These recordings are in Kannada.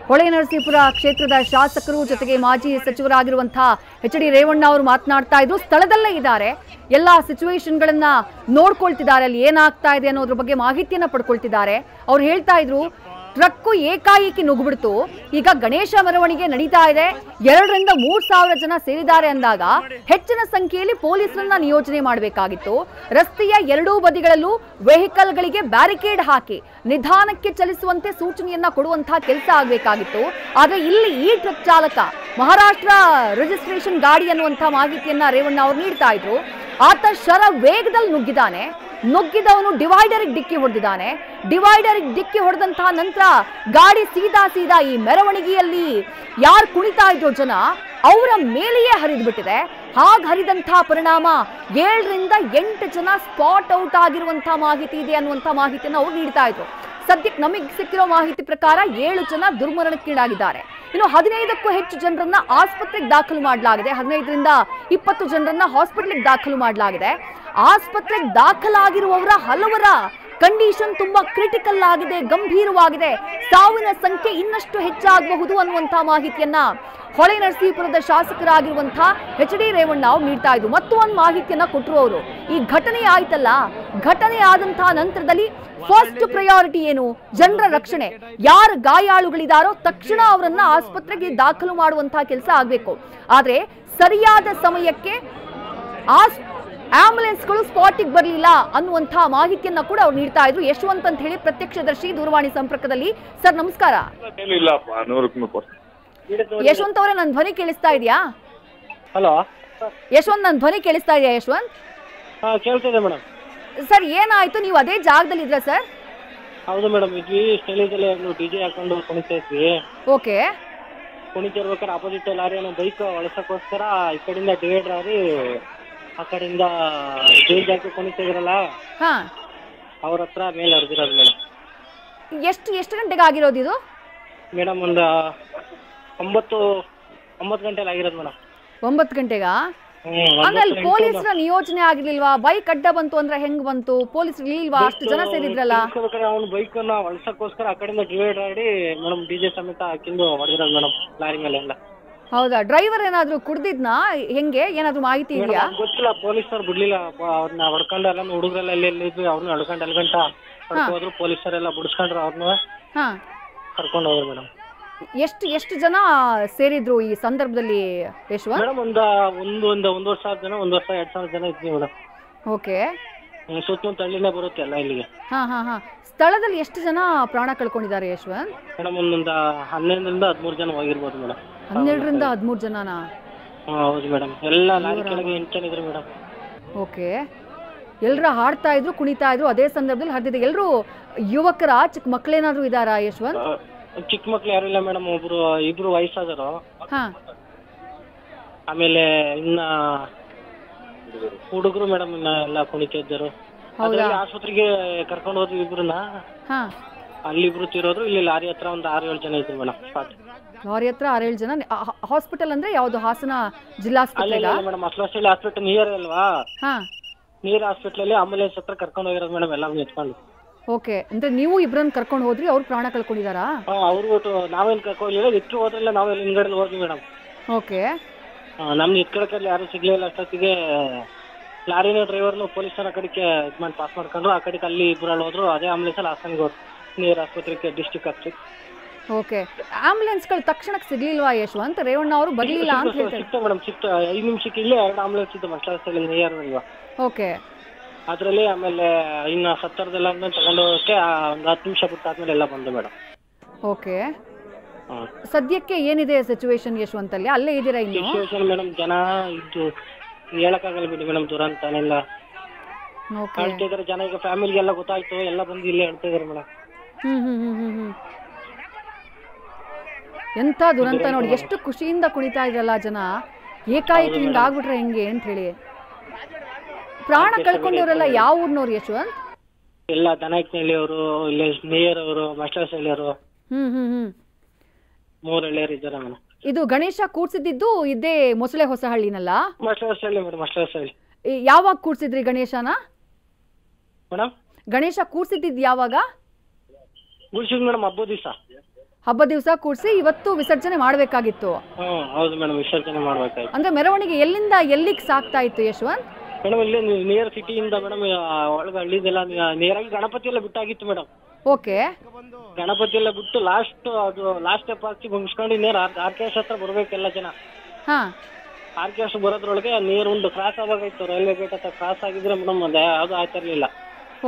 ಹೊಳೆನರಸೀಪುರ ಕ್ಷೇತ್ರದ ಶಾಸಕರು ಜೊತೆಗೆ ಮಾಜಿ ಸಚಿವರಾಗಿರುವಂತಹ ಎಚ್.ಡಿ. ರೇವಣ್ಣ ಅವರು ಮಾತನಾಡ್ತಾ ಇದ್ರು. ಸ್ಥಳದಲ್ಲೇ ಇದ್ದಾರೆ, ಎಲ್ಲ ಸಿಚುವೇಶನ್ಗಳನ್ನ ನೋಡ್ಕೊಳ್ತಿದ್ದಾರೆ, ಅಲ್ಲಿ ಏನಾಗ್ತಾ ಇದೆ ಅನ್ನೋದ್ರ ಬಗ್ಗೆ ಮಾಹಿತಿಯನ್ನ ಪಡ್ಕೊಳ್ತಿದ್ದಾರೆ. ಅವ್ರು ಹೇಳ್ತಾ ಇದ್ರು ಟ್ರಕ್ಕು ಏಕಾಏಕಿ ನುಗ್ಗಿಬಿಡ್ತು. ಈಗ ಗಣೇಶ ಮೆರವಣಿಗೆ ನಡೀತಾ ಇದೆ, 2,000 ರಿಂದ 3,000 ಜನ ಸೇರಿದ್ದಾರೆ ಅಂದಾಗ ಹೆಚ್ಚಿನ ಸಂಖ್ಯೆಯಲ್ಲಿ ಪೊಲೀಸರನ್ನ ನಿಯೋಜನೆ ಮಾಡಬೇಕಾಗಿತ್ತು. ರಸ್ತೆಯ ಎರಡೂ ಬದಿಗಳಲ್ಲೂ ವೆಹಿಕಲ್ಗಳಿಗೆ ಬ್ಯಾರಿಕೇಡ್ ಹಾಕಿ ನಿಧಾನಕ್ಕೆ ಚಲಿಸುವಂತೆ ಸೂಚನೆಯನ್ನ ಕೊಡುವಂತಹ ಕೆಲಸ ಆಗಬೇಕಾಗಿತ್ತು. ಆದ್ರೆ ಇಲ್ಲಿ ಈ ಟ್ರಕ್ ಚಾಲಕ ಮಹಾರಾಷ್ಟ್ರ ರಿಜಿಸ್ಟ್ರೇಷನ್ ಗಾಡಿ ಅನ್ನುವಂತಹ ಮಾಹಿತಿಯನ್ನ ರೇವಣ್ಣ ಅವರು ನೀಡ್ತಾ ಇದ್ರು. ಆತ ಶರ ವೇಗದಲ್ಲಿ ನುಗ್ಗಿದವನು ಡಿವೈಡರ್ಗೆ ಡಿಕ್ಕಿ ಹೊಡೆದಿದ್ದಾನೆ. ಡಿವೈಡರ್ಗೆ ಡಿಕ್ಕಿ ಹೊಡೆದಂತಹ ನಂತರ ಗಾಡಿ ಸೀದಾ ಈ ಮೆರವಣಿಗೆಯಲ್ಲಿ ಯಾರು ಕುಣಿತಾ ಇದ್ರು ಜನ ಅವರ ಮೇಲೆಯೇ ಹರಿದು ಬಿಟ್ಟಿದೆ. ಹಾಗೆ ಹರಿದಂತಹ ಪರಿಣಾಮ 7 ರಿಂದ 8 ಜನ ಸ್ಪಾಟ್ ಔಟ್ ಆಗಿರುವಂತಹ ಮಾಹಿತಿ ಇದೆ ಅನ್ನುವಂತಹ ಮಾಹಿತಿಯನ್ನು ಅವ್ರು ನೀಡ್ತಾ ಇದ್ರು. ಸದ್ಯಕ್ಕೆ ನಮಗೆ ಸಿಕ್ಕಿರೋ ಮಾಹಿತಿ ಪ್ರಕಾರ 7 ಜನ ದುರ್ಮರಣಕ್ಕೀಡಾಗಿದ್ದಾರೆ. ಇನ್ನು 15ಕ್ಕೂ ಹೆಚ್ಚು ಜನರನ್ನ ಆಸ್ಪತ್ರೆಗೆ ದಾಖಲು ಮಾಡಲಾಗಿದೆ. 15 ರಿಂದ 20 ಜನರನ್ನ ಹಾಸ್ಪಿಟಲ್ಗೆ ದಾಖಲು ಮಾಡಲಾಗಿದೆ. ಆಸ್ಪತ್ರೆಗೆ ದಾಖಲಾಗಿರುವವರ ಹಲವರ ಕಂಡೀಷನ್ ತುಂಬಾ ಕ್ರಿಟಿಕಲ್ ಆಗಿದೆ, ಗಂಭೀರವಾಗಿದೆ. ಸಾವಿನ ಸಂಖ್ಯೆ ಇನ್ನಷ್ಟು ಹೆಚ್ಚಾಗಬಹುದು ಅನ್ನುವಂತಹ ಮಾಹಿತಿಯನ್ನ ಹೊಳೆನರಸೀಪುರದ ಶಾಸಕರಾಗಿರುವಂತಹ ಎಚ್.ಡಿ. ರೇವಣ್ಣ ಅವರು ನೀಡ್ತಾ ಇದ್ರು. ಮತ್ತೊಂದು ಮಾಹಿತಿಯನ್ನ ಕೊಟ್ಟರು ಅವರು. ಈ ಘಟನೆ ಆಯ್ತಲ್ಲ, ಘಟನೆ ಆದಂತಹ ನಂತರದಲ್ಲಿ ಫಸ್ಟ್ ಪ್ರಯಾರಿಟಿ ಏನು? ಜನರ ರಕ್ಷಣೆ. ಯಾರು ಗಾಯಾಳುಗಳಿದಾರೋ ತಕ್ಷಣ ಅವರನ್ನ ಆಸ್ಪತ್ರೆಗೆ ದಾಖಲು ಮಾಡುವಂತಹ ಕೆಲಸ ಆಗಬೇಕು. ಆದ್ರೆ ಸರಿಯಾದ ಸಮಯಕ್ಕೆ ಆಂಬುಲೆನ್ಸ್ಗಳು ಸ್ಪಾಟಿಗೆ ಬರಲಿಲ್ಲ ಅನ್ನುವಂತಹ ಮಾಹಿತಿಯನ್ನ ಕೂಡ ಅವ್ರು ನೀಡ್ತಾ ಇದ್ರು. ಯಶವಂತ್ ಅಂತ ಹೇಳಿ ಪ್ರತ್ಯಕ್ಷದರ್ಶಿ ದೂರವಾಣಿ ಸಂಪರ್ಕದಲ್ಲಿ. ಸರ್ ನಮಸ್ಕಾರ. ಯಶವಂತ್ ಅವರೇ, ನನ್ನ ಧ್ವನಿ ಕೇಳಿಸ್ತಾ ಇದೆಯಾ? ಹಲೋ ಯಶವಂತ್, ನನ್ನ ಧ್ವನಿ ಕೇಳಿಸ್ತಾ ಇದೆಯಾ ಯಶವಂತ್? ಕೇಳ್ತಿದೆ ಮೇಡಮ್. ಸರ್ ಏನಾಯ್ತು? ನೀವು ಅದೇ ಜಾಗದಲ್ಲಿ ಇದ್ರ ಸರ್? ಹೌದು ಮೇಡಮ್, ಇದ್ವಿ ಸ್ಟೇಜಲ್ಲಿ ಡಿಜೆ ಹಾಕೊಂಡು ಕುಣಿತಾ ಇದ್ವಿ. ಓಕೆ. ಕುಣಿತಿರ್ಬೇಕಾದ್ರೆ ಆಪೋಸಿಟ್ ಲಾರಿ ಬೈಕ್ ಒಳಸಕ್ಕೋಸ್ಕರ ಈ ಕಡೆಯಿಂದ ಡಿವೈಡರ್ ಆಗಿ ಆ ಕಡೆಯಿಂದ ಸ್ಟೇಜ್ ಹಾಕಿ ಕುಣಿತಿದ್ರಲ್ಲ, ಅವ್ರ ಹತ್ರ ಮೇಲೆ ಹರಿದಿರೋದು ಮೇಡಮ್. ಎಷ್ಟು ಗಂಟೆಗೆ ಆಗಿರೋದು ಇದು ಮೇಡಮ್? ಒಂದು 9 ಗಂಟೆಲಿ ಆಗಿರೋದು ಮೇಡಮ್. 9 ಗಂಟೆಗಾ? ಆಮೇಲೆ ಪೊಲೀಸರ ನಿಯೋಜನೆ ಆಗಿರ್ಲಿಲ್ವಾ? ಬೈಕ್ ಅಡ್ಡ ಬಂತು ಅಂದ್ರೆ ಹೆಂಗ್ ಬಂತು? ಪೊಲೀಸರು ಇಲ್ವಾ? ಅಷ್ಟು ಜನ ಸೇರಿದ್ರಲ್ಲ. ಅವ್ನು ಬೈಕ್ ಅನ್ನ ಒಳಸಕ್ಕೋಸ್ಕರ ಆ ಕಡೆಯಿಂದ ಡಿವೈಡರ್ ಆಡಿ ಮೇಡಮ್ ಡಿಜೆ ಸಮೇತ ಹಾಕಿಂದು ಹೊಡೆದಿರೋದು ಮೇಡಮ್ ಲಾರಿ ಮೇಲೆ ಎಲ್ಲ. ಹೌದಾ? ಡ್ರೈವರ್ ಏನಾದ್ರು ಕುಡ್ದಿದ್ನಾ? ಹೆಂಗೆ, ಏನಾದ್ರು ಮಾಹಿತಿ ಇದೆಯಾ? ಗೊತ್ತಿಲ್ಲ, ಪೊಲೀಸರು ಬಿಡ್ಲಿಲ್ಲ. ಅವ್ರನ್ನ ಹೊಡ್ಕೊಂಡು ಎಲ್ಲ ಹುಡುಗರೆಲ್ಲ ಎಲ್ಲಿ ಇದ್ವಿ ಅವ್ರನ್ನ ಎಲ್ಗಂಟ ಹೋದ್ರು. ಪೊಲೀಸರೆಲ್ಲ ಬಿಡಿಸ್ಕೊಂಡ್ರು, ಅವ್ರನ್ನ ಕರ್ಕೊಂಡು ಹೋದ್ರು ಮೇಡಮ್. ಎಷ್ಟು ಜನ ಸೇರಿದ್ರು ಈ ಸಂದರ್ಭದಲ್ಲಿ ಯಶವಂತ್? ಮೇಡಮ್ ಒಂದೂವರೆ ಸಾವಿರ ಜನ, 1,200 ಜನ ಇದ್ವಿ ಮೇಡಮ್. ಓಕೆ. ಸುತ್ತಮುತ್ತ ಹಳ್ಳಿನೇ ಬರುತ್ತೆ ಎಲ್ಲ ಇಲ್ಲಿಗೆ. ಸ್ಥಳದಲ್ಲಿ ಎಷ್ಟು ಜನ ಪ್ರಾಣ ಕಳ್ಕೊಂಡಿದ್ದಾರೆ ಯಶವಂತ್? ಮೇಡಮ್ ಒಂದೊಂದು 12 ರಿಂದ 13 ಜನ ಹೋಗಿರ್ಬೋದು ಮೇಡಮ್. 12 ರಿಂದ 13 ಜನನಾ? ಹೌದು ಮೇಡಮ್. ಎಲ್ಲ ಲಾರಿ ಕೆಳಗೆ 8 ಜನ ಇದ್ರು ಮೇಡಮ್. ಓಕೆ. ಎಲ್ಲರ ಹಾಡ್ತಾ ಇದ್ರು, ಕುಣಿತಾ ಇದ್ರು, ಅದೇ ಸಂದರ್ಭದಲ್ಲಿ ಹರಿದಿದೆ. ಎಲ್ಲರೂ ಯುವಕರ, ಚಿಕ್ಕ ಮಕ್ಕಳೇನಾದ್ರು ಇದಾರಾ ಯಶವಂತ್? ಚಿಕ್ಕ ಮಕ್ಳು ಯಾರು ಇಲ್ಲ ಮೇಡಮ್, ಇಬ್ರು ವಯಸ್ಸಾದರು. ಆಮೇಲೆ ಇನ್ನ ಹುಡುಗರು ಮೇಡಮ್ ಇನ್ನ ಎಲ್ಲ ಕುಣಿತಾ ಇದ್ದರು. ಆಸ್ಪತ್ರೆಗೆ ಕರ್ಕೊಂಡು ಹೋದ್ವಿ ಇಬ್ರನ್ನ. ಅಲ್ಲಿ ಇಬ್ರು ತೀರೋದ್ರು. ಇಲ್ಲಿ ಲಾರಿ ಹತ್ರ ಒಂದು 6-7 ಜನ ಇದ್ರು ಮೇಡಮ್. ಲಾರಿ ಹತ್ರ 6-7 ಜನ. ಹಾಸ್ಪಿಟಲ್ ಅಂದ್ರೆ ಯಾವ್ದು? ಹಾಸನ ಜಿಲ್ಲಾಸ್ಪತ್ರೆ ಮೇಡಮ್. ಹಾಸ್ಪಿಟಲ್ ನಿಯರ್ ಅಲ್ವಾ? ನಿಯರ್ ಹಾಸ್ಪಿಟಲ್ ಆಂಬುಲೆನ್ಸ್ ಹತ್ರ ಕರ್ಕೊಂಡು ಹೋಗಿರೋದು ಮೇಡಮ್ ಎಲ್ಲ ಎತ್ಕೊಂಡು. ಓಕೆ. ಅಂದ್ರೆ ನೀವು ಇಬ್ಬರನ್ನ ಕರ್ಕೊಂಡು ಹೋದ್ರಿ, ಅವ್ರು ಪ್ರಾಣ ಕಳ್ಕೊಂಡಿದಾರಾ? ಅವ್ರು ನಾವೇನ್ ಕರ್ಕೊಂಡಿಲ್ಲ, ಎತ್ತು ಹೋದ್ರಲ್ಲ ನಾವೆಲ್ಲ ಹಿಂಗಡೆ ಹೋದ್ವಿ ಮೇಡಮ್. ಓಕೆ. ನಮ್ಗೆ ಎತ್ಕೊಳಕಲ್ಲಿ ಯಾರು ಸಿಗ್ಲಿಲ್ಲ. ಅಷ್ಟೊತ್ತಿಗೆ ಲಾರಿನ ಡ್ರೈವರ್ನು ಪೊಲೀಸರ ಕಡೆಗೆ ಮಾಡಿ ಪಾಸ್ ಮಾಡ್ಕೊಂಡ್ರು. ಆ ಕಡೆಗೆ ಅಲ್ಲಿ ಇಬ್ಬರಲ್ಲಿ ಹೋದ್ರು. ಅದೇ ಆಂಬುಲೆನ್ಸ್ ಅಲ್ಲಿ ಹಾಸನ್ಗೆ ಹೋದ್ರು, ನಿಯರ್ ಆಸ್ಪತ್ರೆಗೆ, ಡಿಸ್ಟ್ರಿಕ್ಟ್ ಆಸ್ಪತ್ರೆ. ಓಕೆ. ಆಂಬುಲೆನ್ಸ್ಗಳು ತಕ್ಷಣಕ್ಕೆ ಸಿಗ್ಲಿಲ್ವಾ ಯಶವಂತ್? ರೇವಣ್ಣ ಅವರು ಬರ್ಲಿಲ್ಲ ಅಂತ ಹೇಳ್ತಾರೆ. ಸಿಕ್ತು ಮೇಡಮ್, ಸಿಕ್ತು. 5 ನಿಮಿಷಕ್ಕೆ ಇಲ್ಲೇ 2 ಆಂಬುಲೆನ್ಸ್ ಇತ್ತು ಮಸ್ಟಾದಲ್ಲಿ ನಿಯರ್ ಅಲ್ವಾ? ಓಕೆ. ಅದ್ರಲ್ಲಿ ಆಮೇಲೆ ಇನ್ನ ಸತ್ತರದೆಲ್ಲ ತಗೊಂಡು ಹೋಗಕ್ಕೆ ಒಂದು 10 ನಿಮಿಷ ಬಿಟ್ಟಾದ್ಮೇಲೆ ಎಲ್ಲ ಬಂದು ಮೇಡಮ್. ಓಕೆ. ಸದ್ಯಕ್ಕೆ ಏನಿದೆ ಸಿಚುವೇಶನ್ ಯಶವಂತ್ ಅಲ್ಲಿ? ಅಲ್ಲೇ ಇದೀರಾ ಇನ್ನು? ಸಿಚುವೇಶನ್ ಮೇಡಮ್, ಜನ ಇದು ಹೇಳಕ್ಕಾಗಲ್ಲ ಬಿಡಿ ಮೇಡಮ್, ದುರಂತನೆಲ್ಲ ಹೇಳ್ತಿದಾರೆ ಜನ. ಈಗ ಫ್ಯಾಮಿಲಿಗೆಲ್ಲ ಗೊತ್ತಾಯ್ತು, ಎಲ್ಲ ಬಂದು ಇಲ್ಲೇ ಹೇಳ್ತಿದಾರೆ ಮೇಡಮ್. ಎಂತ ದುರಂತ ನೋಡಿ. ಎಷ್ಟು ಖುಷಿಯಿಂದ ಕುಣಿತಾ ಇದ್ರಲ್ಲ ಜನ, ಏಕಾಏಕಿ ಹಿಂಗ ಆಗ್ಬಿಟ್ರೆ ಹೆಂಗೆ ಅಂತ ಹೇಳಿ. ಪ್ರಾಣ ಕಳ್ಕೊಂಡಿವ್ರಲ್ಲ ಯಾವ ಊರ್ನವ್ರು ಯಶವಂತ್? ಎಲ್ಲ ದನಾಯ್ಕನಹಳ್ಳಿ ಅವರು, ಇಲ್ಲಿ ಮೇಯರ್ ಅವರು, ಮಾಸ್ಟರ್ಸಹಳ್ಳಿಯವರು, 3 ಹಳ್ಳಿಯರು ಇದ್ದಾರೆ ಮೇಡಮ್. ಇದು ಗಣೇಶ ಕೂಡ್ಸಿದ್ದು ಇದೇ ಮೊಸಳೆ ಹೊಸಹಳ್ಳಿನಲ್ಲ? ಮಾಸ್ಟರ್ಸಹಳ್ಳಿ ಮೇಡಮ್, ಮಾಸ್ಟರ್ಸಹಳ್ಳಿ. ಯಾವಾಗ ಕೂಡ್ಸಿದ್ರಿ ಗಣೇಶನ ಮೇಡಮ್? ಗಣೇಶ ಕೂಡ್ಸಿದ್ದು ಯಾವಾಗ? ಗುಡ್ಸಿದ್ ಮೇಡಮ್ ಹಬ್ಬದ ದಿವಸ. ಹಬ್ಬ ದಿವಸ ಕೂರಿಸಿ ಇವತ್ತು ವಿಸರ್ಜನೆ ಮಾಡಬೇಕಾಗಿತ್ತು. ಹೌದು ಮೇಡಮ್, ವಿಸರ್ಜನೆ ಮಾಡಬೇಕಾಗಿತ್ತು. ಅಂದ್ರೆ ಮೆರವಣಿಗೆ ಎಲ್ಲಿಂದ ಎಲ್ಲಿಗೆ ಸಾಕ್ತಾ ಇತ್ತು ಯಶವಂತ್? ಮೇಡಮ್ ಇಲ್ಲಿ ನಿಯರ್ ಸಿಟಿಯಿಂದ ಮೇಡಮ್ ಒಳಗೆ ಹಳ್ಳಿದೆಲ್ಲ ನೇರಾಗಿ ಗಣಪತಿ ಎಲ್ಲ ಬಿಟ್ಟಾಗಿತ್ತು ಮೇಡಮ್. ಓಕೆ. ಗಣಪತಿ ಎಲ್ಲ ಬಿಟ್ಟು ಲಾಸ್ಟ್ ಸ್ಟೆಪ್ ಹಾಕಿ ಮುಗಿಸ್ಕೊಂಡು ನೇರ ಆರ್ಕೆಸ್ಟ್ ಹತ್ರ ಬರ್ಬೇಕೆಲ್ಲ ಜನ. ಆರ್ಕೆಸ್ಟ್ ಬರೋದ್ರೊಳಗೆ ನೀರು ಉಂಡು ಕ್ರಾಸ್ ಆಗೋಗಾಯ್ತು. ರೈಲ್ವೆ ಗೇಟ್ ಹತ್ರ ಕ್ರಾಸ್ ಆಗಿದ್ರೆ ಮೇಡಮ್ ಅದೇ ಯಾವ್ದು ಆಗ್ತಿರ್ಲಿಲ್ಲ.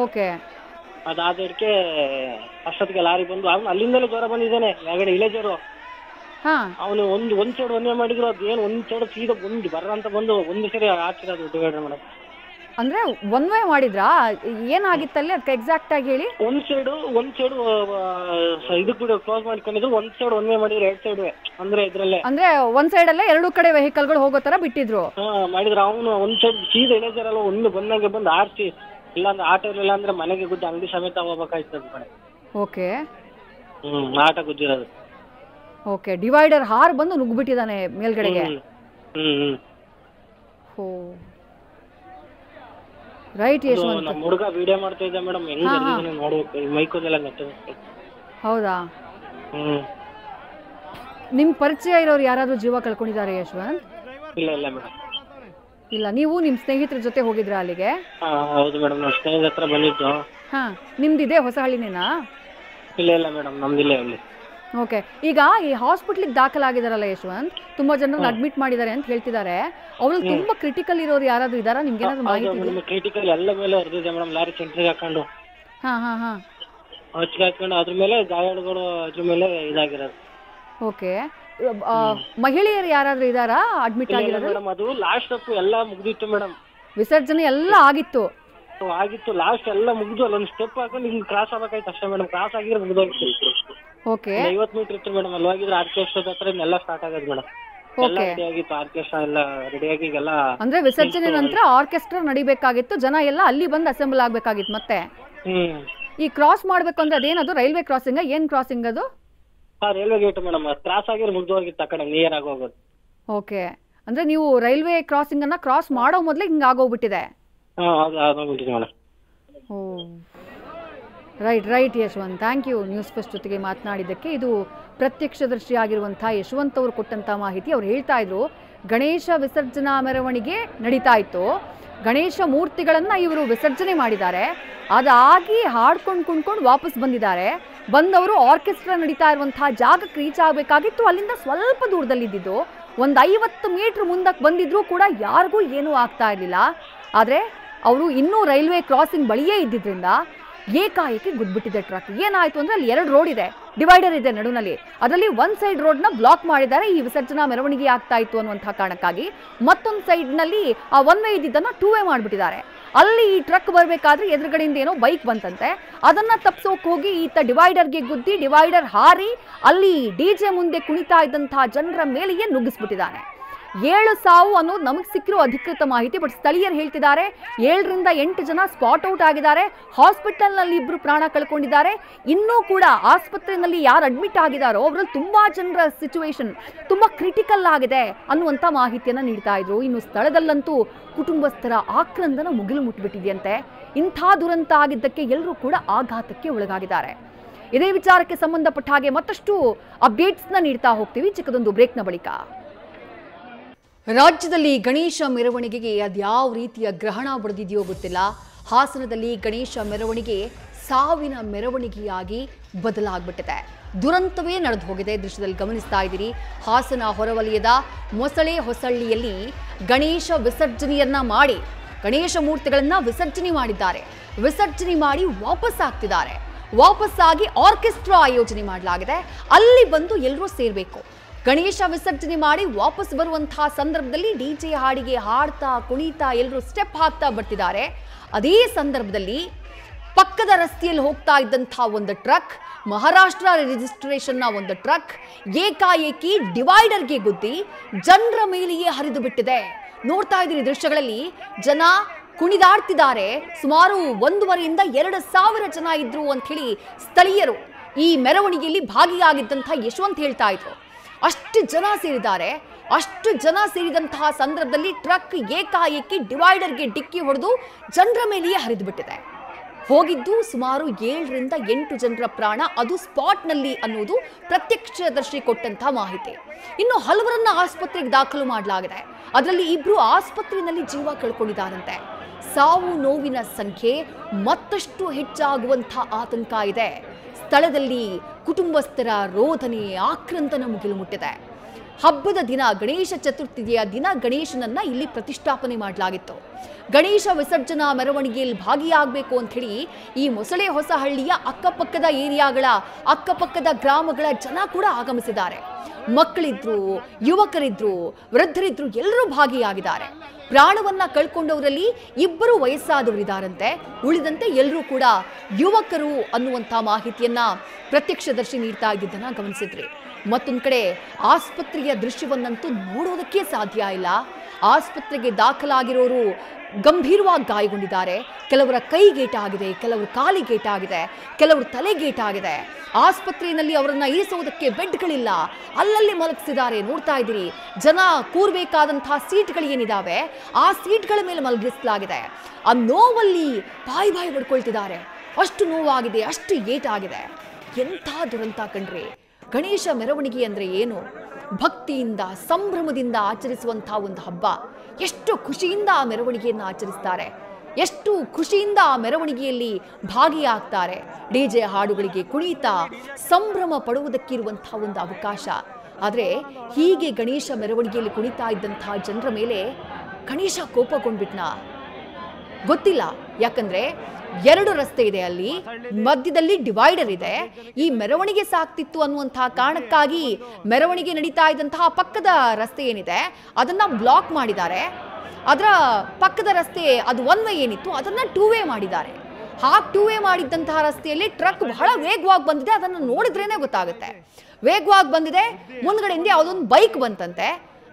ಓಕೆ. ಅದಾದಕ್ಕೆ ಅಷ್ಟೊತ್ತಿಗೆ ಲಾರಿ ಬಂದು ಅಲ್ಲಿಂದಲೇ ಜ್ವರ ಬಂದಿದ್ದಾನೆ ಯಾಗಡೆ ಇಲೇಜರು. ಅವನು ಒಂದ್ ಸೈಡ್ ಒಂದೇ ಮಾಡಿದ್ರು, ಅದೇನು ಒಂದ್ ಸೈಡ್ ಸೀದಾ ಬಂದು ಬರಂತ ಬಂದು ಒಂದು ಸರಿ ಹಾಕಿರೋದು ಡಿವೈಡರ್ ಮೇಡಮ್. ಅಂದ್ರೆ ಒನ್ ವೇ ಮಾಡಿದ್ರಾ? ಏನಾಗಿತ್ತಲ್ಲಿ ಅದಕ್ಕೆ ಎಕ್ಸಾಕ್ಟ್ ಆಗಿ ಹೇಳಿ. ಒಂದ್ ಸೈಡ್ ಇದಕ್ ಬಿಡು ಕ್ಲೋಸ್ ಮಾಡ್ಕೊಂಡಿದ್ರು, ಒಂದ್ ಸೈಡ್ ಒನ್ ವೇ ಮಾಡಿದ್ರು, ಎರಡ್ ಸೈಡ್ ಅಂದ್ರೆ ಇದ್ರಲ್ಲೇ ಅಂದ್ರೆ ಒಂದ್ ಸೈಡ್ ಅಲ್ಲೇ ಎರಡು ಕಡೆ ವೆಹಿಕಲ್ಗಳು ಹೋಗೋ ತರ ಬಿಟ್ಟಿದ್ರು. ಮಾಡಿದ್ರು. ಅವನು ಒಂದ್ ಸೈಡ್ ಸೀದಾ ಇಲೇಜರ್ ಅಲ್ಲ ಒಂದು ಬಂದಂಗೆ ಬಂದು ಆರ್ಸಿ, ಇಲ್ಲಾಂದ್ರೆ ಆಟೋ ಇಲ್ಲ ಅಂದ್ರೆ ಮನೆಗೆ ಗುದ್ದಿ ಅಂಗಡಿ ಸಮೇತ ಹೋಗ್ಬೇಕಾಯ್ತದ ಮೇಡಮ್. ಓಕೆ. ಆಟ ಗುದ್ದಿರೋದು. ಓಕೆ. ಡಿವೈಡರ್ ಹಾರ್ ಬಂದು ನುಗ್ಬಿಟ್ಟಿದ್ದಾನೆ ಮೇಲ್ಗಡೆಗೆ. ಓ ರೈಟ್ ಯಶವಂತ್. ನಮ್ಮ ಹುಡುಗ ವಿಡಿಯೋ ಮಾಡ್ತಾ ಇದ್ದ ಮೇಡಮ್, ಹೆಂಗ್ ಬರ್ದಿದ್ದಾನೆ ನೋಡ್ಬೇಕು, ಮೈಕೋದೆಲ್ಲ ನೆಟ್ಟಬೇಕು. ಹೌದಾ? ನಿಮ್ ಪರಿಚಯ ಇರೋರು ಯಾರಾದ್ರೂ ಜೀವ ಕಳ್ಕೊಂಡಿದ್ದಾರೆ ಯಶವಂತ್? ಇಲ್ಲ ಇಲ್ಲ ಮೇಡಮ್. ಇಲ್ಲ, ನೀವು ನಿಮ್ ಸ್ನೇಹಿತರ ಜೊತೆ ಹೋಗಿದ್ರಾ ಅಲ್ಲಿಗೆ? ಹೌದು ಮೇಡಮ್, ನಮ್ಮ ಸ್ನೇಹಿತರ ಹತ್ರ ಬಂದಿದ್ದು. ನಿಮ್ದಿದೆ ಹೊಸಹಳ್ಳಿನೇನಾ? ಇಲ್ಲ ಇಲ್ಲ ಮೇಡಮ್, ನಮ್ದಿಲ್ಲ ಅಲ್ಲಿ. ಓಕೆ. ಈಗ ಈ ಹಾಸ್ಪಿಟ್ಲಿಗೆ ದಾಖಲಾಗಿದಾರಲ್ಲ ಯಶವಂತ್, ತುಂಬಾ ಜನರನ್ನ ಅಡ್ಮಿಟ್ ಮಾಡಿದ್ದಾರೆ ಅಂತ ಹೇಳ್ತಿದ್ದಾರೆ. ಅವ್ರಲ್ಲಿ ತುಂಬಾ ಕ್ರಿಟಿಕಲ್ ಇರೋರು ಯಾರಾದ್ರೂ ಇದಾರಾ? ನಿಮ್ಗೆ ಏನಾದ್ರು ಮಾಹಿತಿ ಇದೆ? ಕ್ರಿಟಿಕಲ್ ಎಲ್ಲ ಮೇಲೆ ಹೊರದಿದೆ ಮೇಡಮ್. ಲಾರಿ ಸೆಂಟ್ರಿಗೆ ಹಾಕೊಂಡು ಹಾಕೊಂಡು ಅದ್ರ ಮೇಲೆ ಗಾಯಾಳುಗಳು ಅದ್ರ ಮೇಲೆ ಇದಾಗಿರೋದು. ಓಕೆ. ಮಹಿಳೆಯರು ಯಾರಾದ್ರೂ ಇದಾರಾ ಅಡ್ಮಿಟ್ ಆಗಿರೋದು? ಮೇಡಮ್ ಅದು ಲಾಸ್ಟ್ ಸ್ಟೆಪ್ ಎಲ್ಲ ಮುಗ್ದಿತ್ತು ಮೇಡಮ್. ವಿಸರ್ಜನೆ ಎಲ್ಲ ಆಗಿತ್ತು. ಲಾಸ್ಟ್ ಎಲ್ಲ ಮುಗಿದು ಅಲ್ಲೊಂದು ಸ್ಟೆಪ್ ಹಾಕೊಂಡು ಹಿಂಗ್ ಕ್ರಾಸ್ ಆಗಬೇಕಾಯ್ತು ಅಷ್ಟೇ ಮೇಡಮ್. ಕ್ರಾಸ್ ಆಗಿದ್ರೆ ಮುಗಿದೋಗಿತ್ತು. ಓಕೆ. 50 ಮೀಟರ್ ಇತ್ತು ಮೇಡಮ್. ಅಲ್ಲಿ ಹೋಗಿದ್ರೆ ಆರ್ಕೆಸ್ಟ್ರಾ ಹತ್ರ ಎಲ್ಲ ಸ್ಟಾರ್ಟ್ ಆಗೋದು ಮೇಡಮ್. ಎಲ್ಲ ರೆಡಿ ಆಗಿತ್ತು, ಆರ್ಕೆಸ್ಟ್ರಾ ಎಲ್ಲ ರೆಡಿ ಆಗಿ ಎಲ್ಲ. ಅಂದ್ರೆ ವಿಸರ್ಜನೆ ನಂತರ ಆರ್ಕೆಸ್ಟ್ರಾ ನಡಿಬೇಕಾಗಿತ್ತು, ಜನ ಎಲ್ಲ ಅಲ್ಲಿ ಬಂದು ಅಸೆಂಬಲ್ ಆಗ್ಬೇಕಾಗಿತ್ತು. ಮತ್ತೆ ಈ ಕ್ರಾಸ್ ಮಾಡ್ಬೇಕು ಅಂದ್ರೆ ಅದೇನದು ರೈಲ್ವೆ ಕ್ರಾಸಿಂಗ್? ಏನ್ ಕ್ರಾಸಿಂಗ್ ಅದು? Railway gate madam. ಕ್ರಾಸ್ ಆಗಿದ್ರೆ ಮುಗ್ದೋಗಿತ್ತು, ಆ ಕಡೆ ನಿಯರ್ ಆಗೋಗೋದು. ಓಕೆ. ಅಂದ್ರೆ ನೀವು ರೈಲ್ವೆ ಕ್ರಾಸಿಂಗ್ ಅನ್ನ ಕ್ರಾಸ್ ಮಾಡೋ ಮೊದಲೇ ಹಿಂಗ ಆಗೋಗ್ಬಿಟ್ಟಿದೆ. Oh right Yashwant, thank you news first ಜೊತೆಗೆ ಮಾತನಾಡಿದ್ದಕ್ಕೆ. ಇದು ಪ್ರತ್ಯಕ್ಷದರ್ಶಿ ಆಗಿರುವಂಥ ಯಶವಂತ್ ಅವರು ಕೊಟ್ಟಂಥ ಮಾಹಿತಿ. ಅವ್ರು ಹೇಳ್ತಾ ಇದ್ರು, ಗಣೇಶ ವಿಸರ್ಜನಾ ಮೆರವಣಿಗೆ ನಡೀತಾ ಇತ್ತು, ಗಣೇಶ ಮೂರ್ತಿಗಳನ್ನು ಇವರು ವಿಸರ್ಜನೆ ಮಾಡಿದ್ದಾರೆ, ಅದಾಗಿ ಹಾಡ್ಕೊಂಡು ಕುಣ್ಕೊಂಡು ವಾಪಸ್ ಬಂದಿದ್ದಾರೆ. ಬಂದವರು ಆರ್ಕೆಸ್ಟ್ರಾ ನಡೀತಾ ಇರುವಂತಹ ಜಾಗಕ್ಕೆ ರೀಚ್ ಆಗಬೇಕಾಗಿತ್ತು. ಅಲ್ಲಿಂದ ಸ್ವಲ್ಪ ದೂರದಲ್ಲಿದ್ದು ಒಂದು 50 ಮೀಟರ್ ಮುಂದಕ್ಕೆ ಬಂದಿದ್ರು ಕೂಡ ಯಾರಿಗೂ ಏನೂ ಆಗ್ತಾ ಇರಲಿಲ್ಲ. ಆದರೆ ಅವರು ಇನ್ನೂ ರೈಲ್ವೆ ಕ್ರಾಸಿಂಗ್ ಬಳಿಯೇ ಇದ್ದಿದ್ದರಿಂದ ಏಕಾಏಕಿ ಗುದ್ಬಿಟ್ಟಿದೆ ಟ್ರಕ್. ಏನಾಯ್ತು ಅಂದ್ರೆ ಅಲ್ಲಿ 2 ರೋಡ್ ಇದೆ, ಡಿವೈಡರ್ ಇದೆ ನಡುನಲ್ಲಿ. ಅದರಲ್ಲಿ ಒಂದು ಸೈಡ್ ರೋಡ್ನ ಬ್ಲಾಕ್ ಮಾಡಿದ್ದಾರೆ, ಈ ವಿಸರ್ಜನಾ ಮೆರವಣಿಗೆ ಆಗ್ತಾ ಇತ್ತು ಅನ್ನುವಂತಹ ಕಾರಣಕ್ಕಾಗಿ. ಮತ್ತೊಂದು ಸೈಡ್ನಲ್ಲಿ ಆ ಒನ್ ವೇ ಇದ್ದಿದ್ದನ್ನು 2 ವೇ ಮಾಡಿಬಿಟ್ಟಿದ್ದಾರೆ. ಅಲ್ಲಿ ಈ ಟ್ರಕ್ ಬರಬೇಕಾದ್ರೆ ಎದುರುಗಡೆಯಿಂದ ಏನೋ ಬೈಕ್ ಬಂತಂತೆ, ಅದನ್ನ ತಪ್ಸೋಕೆ ಹೋಗಿ ಈತ ಡಿವೈಡರ್ಗೆ ಗುದ್ದಿ ಡಿವೈಡರ್ ಹಾರಿ ಅಲ್ಲಿ ಡಿಜೆ ಮುಂದೆ ಕುಣಿತಾ ಇದ್ದಂತಹ ಜನರ ಮೇಲೆಯೇ ನುಗ್ಗಿಸ್ಬಿಟ್ಟಿದ್ದಾನೆ. 7 ಸಾವು ಅನ್ನೋದು ನಮಗೆ ಸಿಕ್ಕಿರೋ ಅಧಿಕೃತ ಮಾಹಿತಿ. ಬಟ್ ಸ್ಥಳೀಯರು ಹೇಳ್ತಿದ್ದಾರೆ 7 ರಿಂದ 8 ಜನ ಸ್ಪಾಟ್ ಔಟ್ ಆಗಿದ್ದಾರೆ, ಹಾಸ್ಪಿಟಲ್ನಲ್ಲಿ 2 ಪ್ರಾಣ ಕಳ್ಕೊಂಡಿದ್ದಾರೆ. ಇನ್ನೂ ಕೂಡ ಆಸ್ಪತ್ರೆಯಲ್ಲಿ ಯಾರು ಅಡ್ಮಿಟ್ ಆಗಿದ್ದಾರೋ ಅವರಲ್ಲಿ ತುಂಬಾ ಜನರ ಸಿಚುವೇಶನ್ ತುಂಬಾ ಕ್ರಿಟಿಕಲ್ ಆಗಿದೆ ಅನ್ನುವಂಥ ಮಾಹಿತಿಯನ್ನು ನೀಡ್ತಾ ಇದ್ರು. ಇನ್ನು ಸ್ಥಳದಲ್ಲಂತೂ ಕುಟುಂಬಸ್ಥರ ಆಕ್ರಂದನ ಮುಗಿಲು ಮುಟ್ಟಿಬಿಟ್ಟಿದೆಯಂತೆ. ಇಂಥ ದುರಂತ ಆಗಿದ್ದಕ್ಕೆ ಎಲ್ಲರೂ ಕೂಡ ಆಘಾತಕ್ಕೆ ಒಳಗಾಗಿದ್ದಾರೆ. ಇದೇ ವಿಚಾರಕ್ಕೆ ಸಂಬಂಧಪಟ್ಟ ಹಾಗೆ ಮತ್ತಷ್ಟು ಅಪ್ಡೇಟ್ಸ್ನ ನೀಡ್ತಾ ಹೋಗ್ತೀವಿ ಚಿಕ್ಕದೊಂದು ಬ್ರೇಕ್ನ ಬಳಿಕ. ರಾಜ್ಯದಲ್ಲಿ ಗಣೇಶ ಮೆರವಣಿಗೆಗೆ ಅದ್ಯಾವ ರೀತಿಯ ಗ್ರಹಣ ಬಡಿದಿದೆಯೋ ಗೊತ್ತಿಲ್ಲ. ಹಾಸನದಲ್ಲಿ ಗಣೇಶ ಮೆರವಣಿಗೆ ಸಾವಿನ ಮೆರವಣಿಗೆಯಾಗಿ ಬದಲಾಗ್ಬಿಟ್ಟಿದೆ. ದುರಂತವೇ ನಡೆದು ಹೋಗಿದೆ. ದೃಶ್ಯದಲ್ಲಿ ಗಮನಿಸ್ತಾ ಇದ್ದೀರಿ, ಹಾಸನ ಹೊರವಲಯದ ಮೊಸಳೆ ಹೊಸಳ್ಳಿಯಲ್ಲಿ ಗಣೇಶ ವಿಸರ್ಜನೆಯನ್ನ ಮಾಡಿ ಗಣೇಶ ಮೂರ್ತಿಗಳನ್ನ ವಿಸರ್ಜನೆ ಮಾಡಿದ್ದಾರೆ. ವಿಸರ್ಜನೆ ಮಾಡಿ ವಾಪಸ್ ಆಗ್ತಿದ್ದಾರೆ. ವಾಪಸ್ಸಾಗಿ ಆರ್ಕೆಸ್ಟ್ರಾ ಆಯೋಜನೆ ಮಾಡಲಾಗಿದೆ. ಅಲ್ಲಿ ಬಂದು ಎಲ್ಲರೂ ಸೇರಬೇಕು. ಗಣೇಶ ವಿಸರ್ಜನೆ ಮಾಡಿ ವಾಪಸ್ ಬರುವಂತಹ ಸಂದರ್ಭದಲ್ಲಿ ಡಿಜೆ ಹಾಡಿಗೆ ಹಾಡ್ತಾ ಕುಣಿತಾ ಎಲ್ಲರೂ ಸ್ಟೆಪ್ ಹಾಕ್ತಾ ಬರ್ತಿದ್ದಾರೆ. ಅದೇ ಸಂದರ್ಭದಲ್ಲಿ ಪಕ್ಕದ ರಸ್ತೆಯಲ್ಲಿ ಹೋಗ್ತಾ ಇದ್ದಂತಹ ಒಂದು ಟ್ರಕ್, ಮಹಾರಾಷ್ಟ್ರ ರಿಜಿಸ್ಟ್ರೇಷನ್ನ ಒಂದು ಟ್ರಕ್ ಏಕಾಏಕಿ ಡಿವೈಡರ್ಗೆ ಗುದ್ದಿ ಜನರ ಮೇಲೆಯೇ ಹರಿದು ಬಿಟ್ಟಿದೆ. ನೋಡ್ತಾ ಇದ್ದೀರಿ ದೃಶ್ಯಗಳಲ್ಲಿ, ಜನ ಕುಣಿದಾಡ್ತಿದ್ದಾರೆ. ಸುಮಾರು 1,500ರಿಂದ 2,000 ಜನ ಇದ್ರು ಅಂತ ಹೇಳಿ ಸ್ಥಳೀಯರು ಈ ಮೆರವಣಿಗೆಯಲ್ಲಿ ಭಾಗಿಯಾಗಿದ್ದಂಥ ಯಶವಂತ್ ಹೇಳ್ತಾ ಇದ್ರು. ಅಷ್ಟು ಜನ ಸೇರಿದ್ದಾರೆ. ಅಷ್ಟು ಜನ ಸೇರಿದಂತಹ ಸಂದರ್ಭದಲ್ಲಿ ಟ್ರಕ್ ಏಕಾಏಕಿ ಡಿವೈಡರ್ಗೆ ಡಿಕ್ಕಿ ಹೊಡೆದು ಜನರ ಮೇಲೆಯೇ ಹರಿದು ಬಿಟ್ಟಿದೆ. ಹೋಗಿದ್ದು ಸುಮಾರು 7 ರಿಂದ 8 ಜನರ ಪ್ರಾಣ, ಅದು ಸ್ಪಾಟ್ನಲ್ಲಿ ಅನ್ನೋದು ಪ್ರತ್ಯಕ್ಷದರ್ಶಿ ಕೊಟ್ಟಂತ ಮಾಹಿತಿ. ಇನ್ನು ಹಲವರನ್ನ ಆಸ್ಪತ್ರೆಗೆ ದಾಖಲು ಮಾಡಲಾಗಿದೆ. ಅದರಲ್ಲಿ 2 ಆಸ್ಪತ್ರೆಯಲ್ಲಿ ಜೀವ ಕಳ್ಕೊಂಡಿದ್ದಾರಂತೆ. ಸಾವು ನೋವಿನ ಸಂಖ್ಯೆ ಮತ್ತಷ್ಟು ಹೆಚ್ಚಾಗುವಂಥ ಆತಂಕ ಇದೆ. ಸ್ಥಳದಲ್ಲಿ ಕುಟುಂಬಸ್ಥರ ರೋದನೆ, ಆಕ್ರಂದನ ಮುಗಿಲು ಮುಟ್ಟಿದೆ. ಹಬ್ಬದ ದಿನ, ಗಣೇಶ ಚತುರ್ಥಿಯ ದಿನ ಗಣೇಶನನ್ನ ಇಲ್ಲಿ ಪ್ರತಿಷ್ಠಾಪನೆ ಮಾಡಲಾಗಿತ್ತು. ಗಣೇಶ ವಿಸರ್ಜನಾ ಮೆರವಣಿಗೆಯಲ್ಲಿ ಭಾಗಿಯಾಗಬೇಕು ಅಂತ ಹೇಳಿ ಈ ಮೊಸಳೆ ಹೊಸಹಳ್ಳಿಯ ಅಕ್ಕಪಕ್ಕದ ಏರಿಯಾಗಳ, ಅಕ್ಕಪಕ್ಕದ ಗ್ರಾಮಗಳ ಜನ ಕೂಡ ಆಗಮಿಸಿದ್ದಾರೆ. ಮಕ್ಕಳಿದ್ರು, ಯುವಕರಿದ್ರು, ವೃದ್ಧರಿದ್ರು, ಎಲ್ಲರೂ ಭಾಗಿಯಾಗಿದ್ದಾರೆ. ಪ್ರಾಣವನ್ನ ಕಳ್ಕೊಂಡವರಲ್ಲಿ 2 ವಯಸ್ಸಾದವರಿದ್ದಾರಂತೆ. ಉಳಿದಂತೆ ಎಲ್ಲರೂ ಕೂಡ ಯುವಕರು ಅನ್ನುವಂಥ ಮಾಹಿತಿಯನ್ನ ಪ್ರತ್ಯಕ್ಷದರ್ಶಿ ನೀಡ್ತಾ ಇದ್ದಿದ್ದನ್ನ ಗಮನಿಸಿದ್ರಿ. ಮತ್ತೊಂದು ಕಡೆ ಆಸ್ಪತ್ರೆಯ ದೃಶ್ಯವನ್ನಂತೂ ನೋಡೋದಕ್ಕೆ ಸಾಧ್ಯ ಇಲ್ಲ. ಆಸ್ಪತ್ರೆಗೆ ದಾಖಲಾಗಿರೋರು ಗಂಭೀರವಾಗಿ ಗಾಯಗೊಂಡಿದ್ದಾರೆ. ಕೆಲವರ ಕೈಗೇಟಾಗಿದೆ, ಕೆಲವರು ಕಾಲಿಗೇಟಾಗಿದೆ, ಕೆಲವರು ತಲೆಗೇಟಾಗಿದೆ. ಆಸ್ಪತ್ರೆಯಲ್ಲಿ ಅವರನ್ನ ಇರಿಸೋದಕ್ಕೆ ಬೆಡ್ಗಳಿಲ್ಲ, ಅಲ್ಲಲ್ಲಿ ಮಲಗಿಸಿದ್ದಾರೆ. ನೋಡ್ತಾ ಇದ್ದೀರಿ, ಜನ ಕೂರ್ಬೇಕಾದಂತಹ ಸೀಟ್ಗಳು ಏನಿದಾವೆ ಆ ಸೀಟ್ಗಳ ಮೇಲೆ ಮಲಗಿಸಲಾಗಿದೆ. ಆ ನೋವಲ್ಲಿ ಬಾಯಿ ಬಡ್ಕೊಳ್ತಿದ್ದಾರೆ. ಅಷ್ಟು ನೋವಾಗಿದೆ, ಅಷ್ಟು ಏಟಾಗಿದೆ. ಎಂಥ ದುರಂತ ಕಣ್ರಿ. ಗಣೇಶ ಮೆರವಣಿಗೆ ಅಂದ್ರೆ ಏನು? ಭಕ್ತಿಯಿಂದ, ಸಂಭ್ರಮದಿಂದ ಆಚರಿಸುವಂತಹ ಒಂದು ಹಬ್ಬ. ಎಷ್ಟು ಖುಷಿಯಿಂದ ಆ ಮೆರವಣಿಗೆಯನ್ನು ಆಚರಿಸ್ತಾರೆ, ಎಷ್ಟು ಖುಷಿಯಿಂದ ಆ ಮೆರವಣಿಗೆಯಲ್ಲಿ ಭಾಗಿಯಾಗ್ತಾರೆ. ಡಿಜೆ ಹಾಡುಗಳಿಗೆ ಕುಣಿತಾ ಸಂಭ್ರಮ ಪಡುವುದಕ್ಕಿರುವಂತಹ ಒಂದು ಅವಕಾಶ. ಆದರೆ ಹೀಗೆ ಗಣೇಶ ಮೆರವಣಿಗೆಯಲ್ಲಿ ಕುಣಿತಾ ಇದ್ದಂತಹ ಜನರ ಮೇಲೆ ಗಣೇಶ ಕೋಪಗೊಂಡ್ಬಿಟ್ನಾ ಗೊತ್ತಿಲ್ಲ. ಯಾಕಂದ್ರೆ 2 ರಸ್ತೆ ಇದೆ, ಅಲ್ಲಿ ಮಧ್ಯದಲ್ಲಿ ಡಿವೈಡರ್ ಇದೆ. ಈ ಮೆರವಣಿಗೆ ಸಾಕ್ತಿತ್ತು ಅನ್ನುವಂತಹ ಕಾರಣಕ್ಕಾಗಿ ಮೆರವಣಿಗೆ ನಡೀತಾ ಇದ್ದಂತಹ ಪಕ್ಕದ ರಸ್ತೆ ಏನಿದೆ ಅದನ್ನ ಬ್ಲಾಕ್ ಮಾಡಿದ್ದಾರೆ. ಅದರ ಪಕ್ಕದ ರಸ್ತೆ, ಅದು 1 ವೇ ಏನಿತ್ತು ಅದನ್ನ 2 ವೇ ಮಾಡಿದ್ದಾರೆ. ಹಾಗೆ 2 ವೇ ಮಾಡಿದ್ದಂತಹ ರಸ್ತೆಯಲ್ಲಿ ಟ್ರಕ್ ಬಹಳ ವೇಗವಾಗಿ ಬಂದಿದೆ. ಅದನ್ನು ನೋಡಿದ್ರೇನೆ ಗೊತ್ತಾಗುತ್ತೆ. ವೇಗವಾಗಿ ಬಂದಿದೆ. ಮುಂದ್ಗಡೆಯಿಂದ ಯಾವುದೊಂದು ಬೈಕ್ ಬಂತಂತೆ.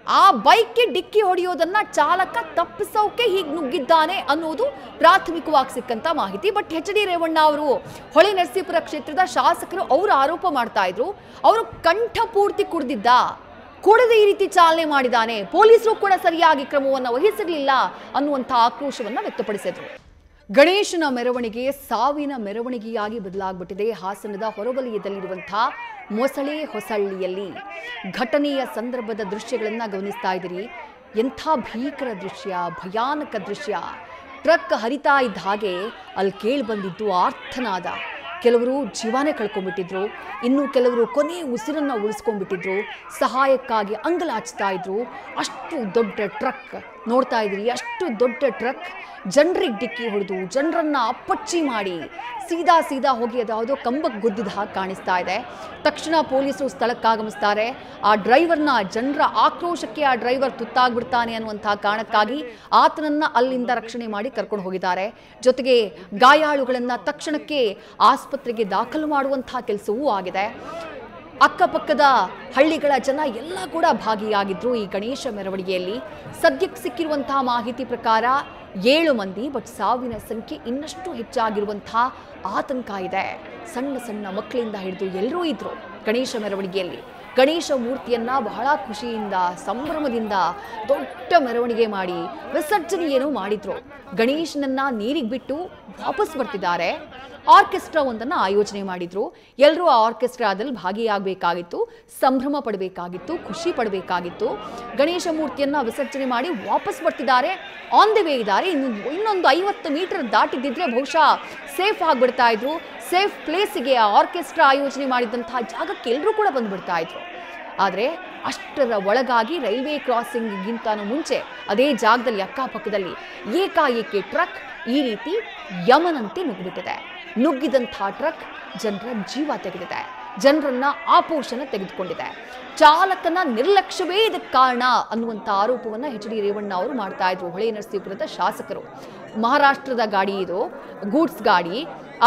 ಆ ಬೈಕ್ಗೆ ಡಿಕ್ಕಿ ಹೊಡೆಯೋದನ್ನ ಚಾಲಕ ತಪ್ಪಿಸೋಕೆ ಹೀಗೆ ನುಗ್ಗಿದ್ದಾನೆ ಅನ್ನೋದು ಪ್ರಾಥಮಿಕವಾಗಿ ಸಿಕ್ಕಂತ ಮಾಹಿತಿ. ಬಟ್ ಎಚ್ ಡಿ ರೇವಣ್ಣ ಅವರು, ಹೊಳೆ ನರಸೀಪುರ ಕ್ಷೇತ್ರದ ಶಾಸಕರು, ಅವರು ಆರೋಪ ಮಾಡ್ತಾ ಇದ್ರು, ಅವರು ಕಂಠಪೂರ್ತಿ ಕುಡಿದ ಈ ರೀತಿ ಚಾಲನೆ ಮಾಡಿದ್ದಾನೆ, ಪೊಲೀಸರು ಕೂಡ ಸರಿಯಾಗಿ ಕ್ರಮವನ್ನು ವಹಿಸಿರಲಿಲ್ಲ ಅನ್ನುವಂಥ ಆಕ್ರೋಶವನ್ನ ವ್ಯಕ್ತಪಡಿಸಿದ್ರು. ಗಣೇಶನ ಮೆರವಣಿಗೆ ಸಾವಿನ ಮೆರವಣಿಗೆಯಾಗಿ ಬದಲಾಗ್ಬಿಟ್ಟಿದೆ. ಹಾಸನದ ಹೊರವಲಯದಲ್ಲಿರುವಂತಹ ಮೊಸಳೆ ಹೊಸಳ್ಳಿಯಲ್ಲಿ ಘಟನೆಯ ಸಂದರ್ಭದ ದೃಶ್ಯಗಳನ್ನು ಗಮನಿಸ್ತಾ ಇದ್ದೀರಿ. ಎಂಥ ಭೀಕರ ದೃಶ್ಯ, ಭಯಾನಕ ದೃಶ್ಯ. ಟ್ರಕ್ ಹರಿತಾ ಇದ್ದ ಹಾಗೆ ಅಲ್ಲಿ ಕೇಳಿ ಬಂದಿದ್ದು ಆರ್ತನಾದ. ಕೆಲವರು ಜೀವನೇ ಕಳ್ಕೊಂಡ್ಬಿಟ್ಟಿದ್ರು, ಇನ್ನು ಕೆಲವರು ಕೊನೆ ಉಸಿರನ್ನು ಉಳಿಸ್ಕೊಂಡ್ಬಿಟ್ಟಿದ್ರು. ಸಹಾಯಕ್ಕಾಗಿ ಅಂಗಲಾಚ್ತಾ ಇದ್ರು. ಅಷ್ಟು ದೊಡ್ಡ ಟ್ರಕ್ ನೋಡ್ತಾ ಇದ್ರಿ, ಅಷ್ಟು ದೊಡ್ಡ ಟ್ರಕ್ ಜನರಿಗೆ ಡಿಕ್ಕಿ ಹೊಡೆದು ಜನರನ್ನ ಅಪ್ಪಚ್ಚಿ ಮಾಡಿ ಸೀದಾ ಹೋಗಿ ಅದ್ಯಾವುದೋ ಕಂಬಕ್ಕೆ ಗುದ್ದಿದ ಹಾಗೆ ಕಾಣಿಸ್ತಾ ಇದೆ. ತಕ್ಷಣ ಪೊಲೀಸರು ಸ್ಥಳಕ್ಕಾಗಮಿಸ್ತಾರೆ. ಆ ಡ್ರೈವರ್ನ, ಜನರ ಆಕ್ರೋಶಕ್ಕೆ ಆ ಡ್ರೈವರ್ ತುತ್ತಾಗ್ಬಿಡ್ತಾನೆ ಅನ್ನುವಂತಹ ಕಾರಣಕ್ಕಾಗಿ ಆತನನ್ನ ಅಲ್ಲಿಂದ ರಕ್ಷಣೆ ಮಾಡಿ ಕರ್ಕೊಂಡು ಹೋಗಿದ್ದಾರೆ. ಜೊತೆಗೆ ಗಾಯಾಳುಗಳನ್ನ ತಕ್ಷಣಕ್ಕೆ ಆಸ್ಪತ್ರೆಗೆ ದಾಖಲು ಮಾಡುವಂತಹ ಕೆಲಸವೂ ಆಗಿದೆ. ಅಕ್ಕಪಕ್ಕದ ಹಳ್ಳಿಗಳ ಜನ ಎಲ್ಲ ಕೂಡ ಭಾಗಿಯಾಗಿದ್ರು ಈ ಗಣೇಶ ಮೆರವಣಿಗೆಯಲ್ಲಿ. ಸದ್ಯಕ್ಕೆ ಸಿಕ್ಕಿರುವಂತಹ ಮಾಹಿತಿ ಪ್ರಕಾರ 7 ಮಂದಿ, ಬಟ್ ಸಾವಿನ ಸಂಖ್ಯೆ ಇನ್ನಷ್ಟು ಹೆಚ್ಚಾಗಿರುವಂತಹ ಆತಂಕ ಇದೆ. ಸಣ್ಣ ಮಕ್ಕಳಿಂದ ಹಿಡಿದು ಎಲ್ಲರೂ ಇದ್ರು ಗಣೇಶ ಮೆರವಣಿಗೆಯಲ್ಲಿ. ಗಣೇಶ ಮೂರ್ತಿಯನ್ನ ಬಹಳ ಖುಷಿಯಿಂದ, ಸಂಭ್ರಮದಿಂದ ದೊಡ್ಡ ಮೆರವಣಿಗೆ ಮಾಡಿ ವಿಸರ್ಜನೆಯನ್ನು ಮಾಡಿದ್ರು. ಗಣೇಶನನ್ನ ನೀರಿಗೆ ಬಿಟ್ಟು ವಾಪಸ್ ಬರ್ತಿದ್ದಾರೆ. ಆರ್ಕೆಸ್ಟ್ರಾ ಒಂದನ್ನು ಆಯೋಜನೆ ಮಾಡಿದ್ರು. ಎಲ್ಲರೂ ಆ ಆರ್ಕೆಸ್ಟ್ರಾದಲ್ಲಿ ಭಾಗಿಯಾಗಬೇಕಾಗಿತ್ತು, ಸಂಭ್ರಮ ಪಡಬೇಕಾಗಿತ್ತು, ಖುಷಿ ಪಡಬೇಕಾಗಿತ್ತು. ಗಣೇಶ ಮೂರ್ತಿಯನ್ನ ವಿಸರ್ಜನೆ ಮಾಡಿ ವಾಪಸ್ ಬರ್ತಿದ್ದಾರೆ, ಆನ್ ದಿ ವೇ ಇದ್ದಾರೆ. ಇನ್ನೊಂದು 50 ಮೀಟರ್ ದಾಟಿದ್ದಿದ್ರೆ ಬಹುಶಃ ಸೇಫ್ ಆಗಿಬಿಡ್ತಾ ಇದ್ರು. ಸೇಫ್ ಪ್ಲೇಸಿಗೆ ಆ ಆರ್ಕೆಸ್ಟ್ರಾ ಆಯೋಜನೆ ಮಾಡಿದಂತಹ ಜಾಗಕ್ಕೆ ಎಲ್ಲರೂ ಕೂಡ ಬಂದ್ಬಿಡ್ತಾ ಇದ್ರು. ಆದರೆ ಅಷ್ಟರ ಒಳಗಾಗಿ ರೈಲ್ವೆ ಕ್ರಾಸಿಂಗ್ಗಿಂತನೂ ಮುಂಚೆ ಅದೇ ಜಾಗದಲ್ಲಿ ಅಕ್ಕಪಕ್ಕದಲ್ಲಿ ಏಕಾಏಕಿ ಟ್ರಕ್ ಈ ರೀತಿ ಯಮನಂತೆ ನುಗ್ಗಿಬಿಟ್ಟಿದೆ. ನುಗ್ಗಿದಂಥ ಟ್ರಕ್ ಜನರ ಜೀವ ತೆಗೆದಿದೆ, ಜನರನ್ನ ಆಪೋಷಣ ತೆಗೆದುಕೊಂಡಿದೆ. ಚಾಲಕನ ನಿರ್ಲಕ್ಷ್ಯವೇ ಇದಕ್ಕೆ ಕಾರಣ ಅನ್ನುವಂಥ ಆರೋಪವನ್ನು ಎಚ್ ಡಿ ರೇವಣ್ಣ ಅವರು ಮಾಡ್ತಾ ಇದ್ರು. ಹೊಳೆ ನರಸೀಪುರದ ಶಾಸಕರು. ಮಹಾರಾಷ್ಟ್ರದ ಗಾಡಿ ಇದು, ಗೂಡ್ಸ್ ಗಾಡಿ.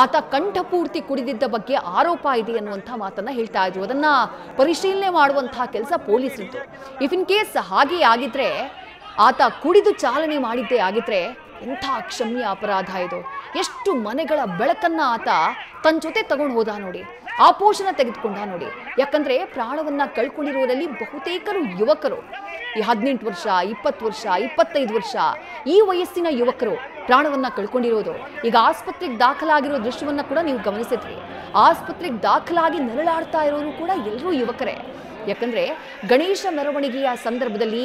ಆತ ಕಂಠಪೂರ್ತಿ ಕುಡಿದಿದ್ದ ಬಗ್ಗೆ ಆರೋಪ ಇದೆ ಅನ್ನುವಂಥ ಮಾತನ್ನ ಹೇಳ್ತಾ ಇದ್ರು. ಅದನ್ನ ಪರಿಶೀಲನೆ ಮಾಡುವಂತಹ ಕೆಲಸ ಪೊಲೀಸರಿತ್ತು. ಇಫ್ ಇನ್ ಕೇಸ್ ಹಾಗೆ ಆಗಿದ್ರೆ, ಆತ ಕುಡಿದು ಚಾಲನೆ ಮಾಡಿದ್ದೇ ಆಗಿದ್ರೆ ಎಂಥ ಅಕ್ಷಮ್ಯ ಅಪರಾಧ ಇದು. ಎಷ್ಟು ಮನೆಗಳ ಬೆಳಕನ್ನ ಆತ ತನ್ನ ಜೊತೆ ತಗೊಂಡು ಹೋದ ನೋಡಿ. ಆಪೋಷಣ ತೆಗೆದುಕೊಂಡ ನೋಡಿ. ಯಾಕಂದ್ರೆ ಪ್ರಾಣವನ್ನ ಕಳ್ಕೊಂಡಿರುವುದರಲ್ಲಿ ಬಹುತೇಕರು ಯುವಕರು, ಈ 18 ವರ್ಷ, 20 ವರ್ಷ, 25 ವರ್ಷ ಈ ವಯಸ್ಸಿನ ಯುವಕರು ಪ್ರಾಣವನ್ನ ಕಳ್ಕೊಂಡಿರೋದು. ಈಗ ಆಸ್ಪತ್ರೆಗೆ ದಾಖಲಾಗಿರೋ ದೃಶ್ಯವನ್ನ ಕೂಡ ನೀವು ಗಮನಿಸಿದ್ರಿ. ಆಸ್ಪತ್ರೆಗೆ ದಾಖಲಾಗಿ ನರಳಾಡ್ತಾ ಇರೋರು ಕೂಡ ಎಲ್ಲರೂ ಯುವಕರೇ. ಯಾಕಂದ್ರೆ ಗಣೇಶ ಮೆರವಣಿಗೆಯ ಸಂದರ್ಭದಲ್ಲಿ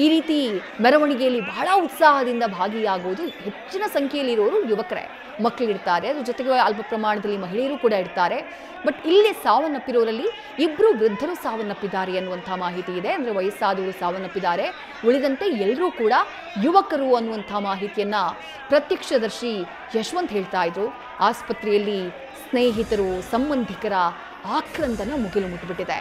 ಈ ರೀತಿ ಮೆರವಣಿಗೆಯಲ್ಲಿ ಬಹಳ ಉತ್ಸಾಹದಿಂದ ಭಾಗಿಯಾಗುವುದು ಹೆಚ್ಚಿನ ಸಂಖ್ಯೆಯಲ್ಲಿರೋರು ಯುವಕರೇ. ಮಕ್ಕಳಿರ್ತಾರೆ, ಅದ್ರ ಜೊತೆಗೆ ಅಲ್ಪ ಪ್ರಮಾಣದಲ್ಲಿ ಮಹಿಳೆಯರು ಕೂಡ ಇರ್ತಾರೆ. ಬಟ್ ಇಲ್ಲಿ ಸಾವನ್ನಪ್ಪಿರೋರಲ್ಲಿ 2 ವೃದ್ಧರು ಸಾವನ್ನಪ್ಪಿದ್ದಾರೆ ಅನ್ನುವಂಥ ಮಾಹಿತಿ ಇದೆ. ಅಂದರೆ ವಯಸ್ಸಾದವರು ಸಾವನ್ನಪ್ಪಿದ್ದಾರೆ, ಉಳಿದಂತೆ ಎಲ್ಲರೂ ಕೂಡ ಯುವಕರು ಅನ್ನುವಂಥ ಮಾಹಿತಿಯನ್ನ ಪ್ರತ್ಯಕ್ಷದರ್ಶಿ ಯಶವಂತ್ ಹೇಳ್ತಾ ಇದ್ರು. ಆಸ್ಪತ್ರೆಯಲ್ಲಿ ಸ್ನೇಹಿತರು, ಸಂಬಂಧಿಕರ ಆಕ್ರಂದನ ಮುಗಿಲು ಮುಟ್ಟಿಬಿಟ್ಟಿದೆ.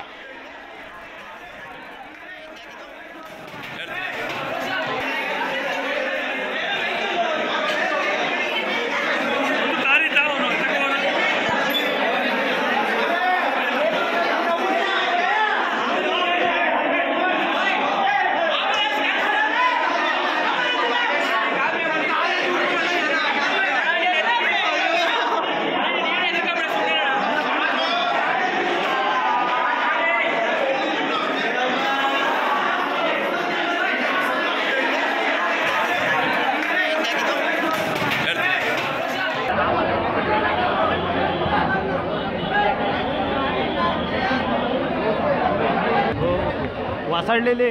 ಹೊಸಳ್ಳಿಲಿ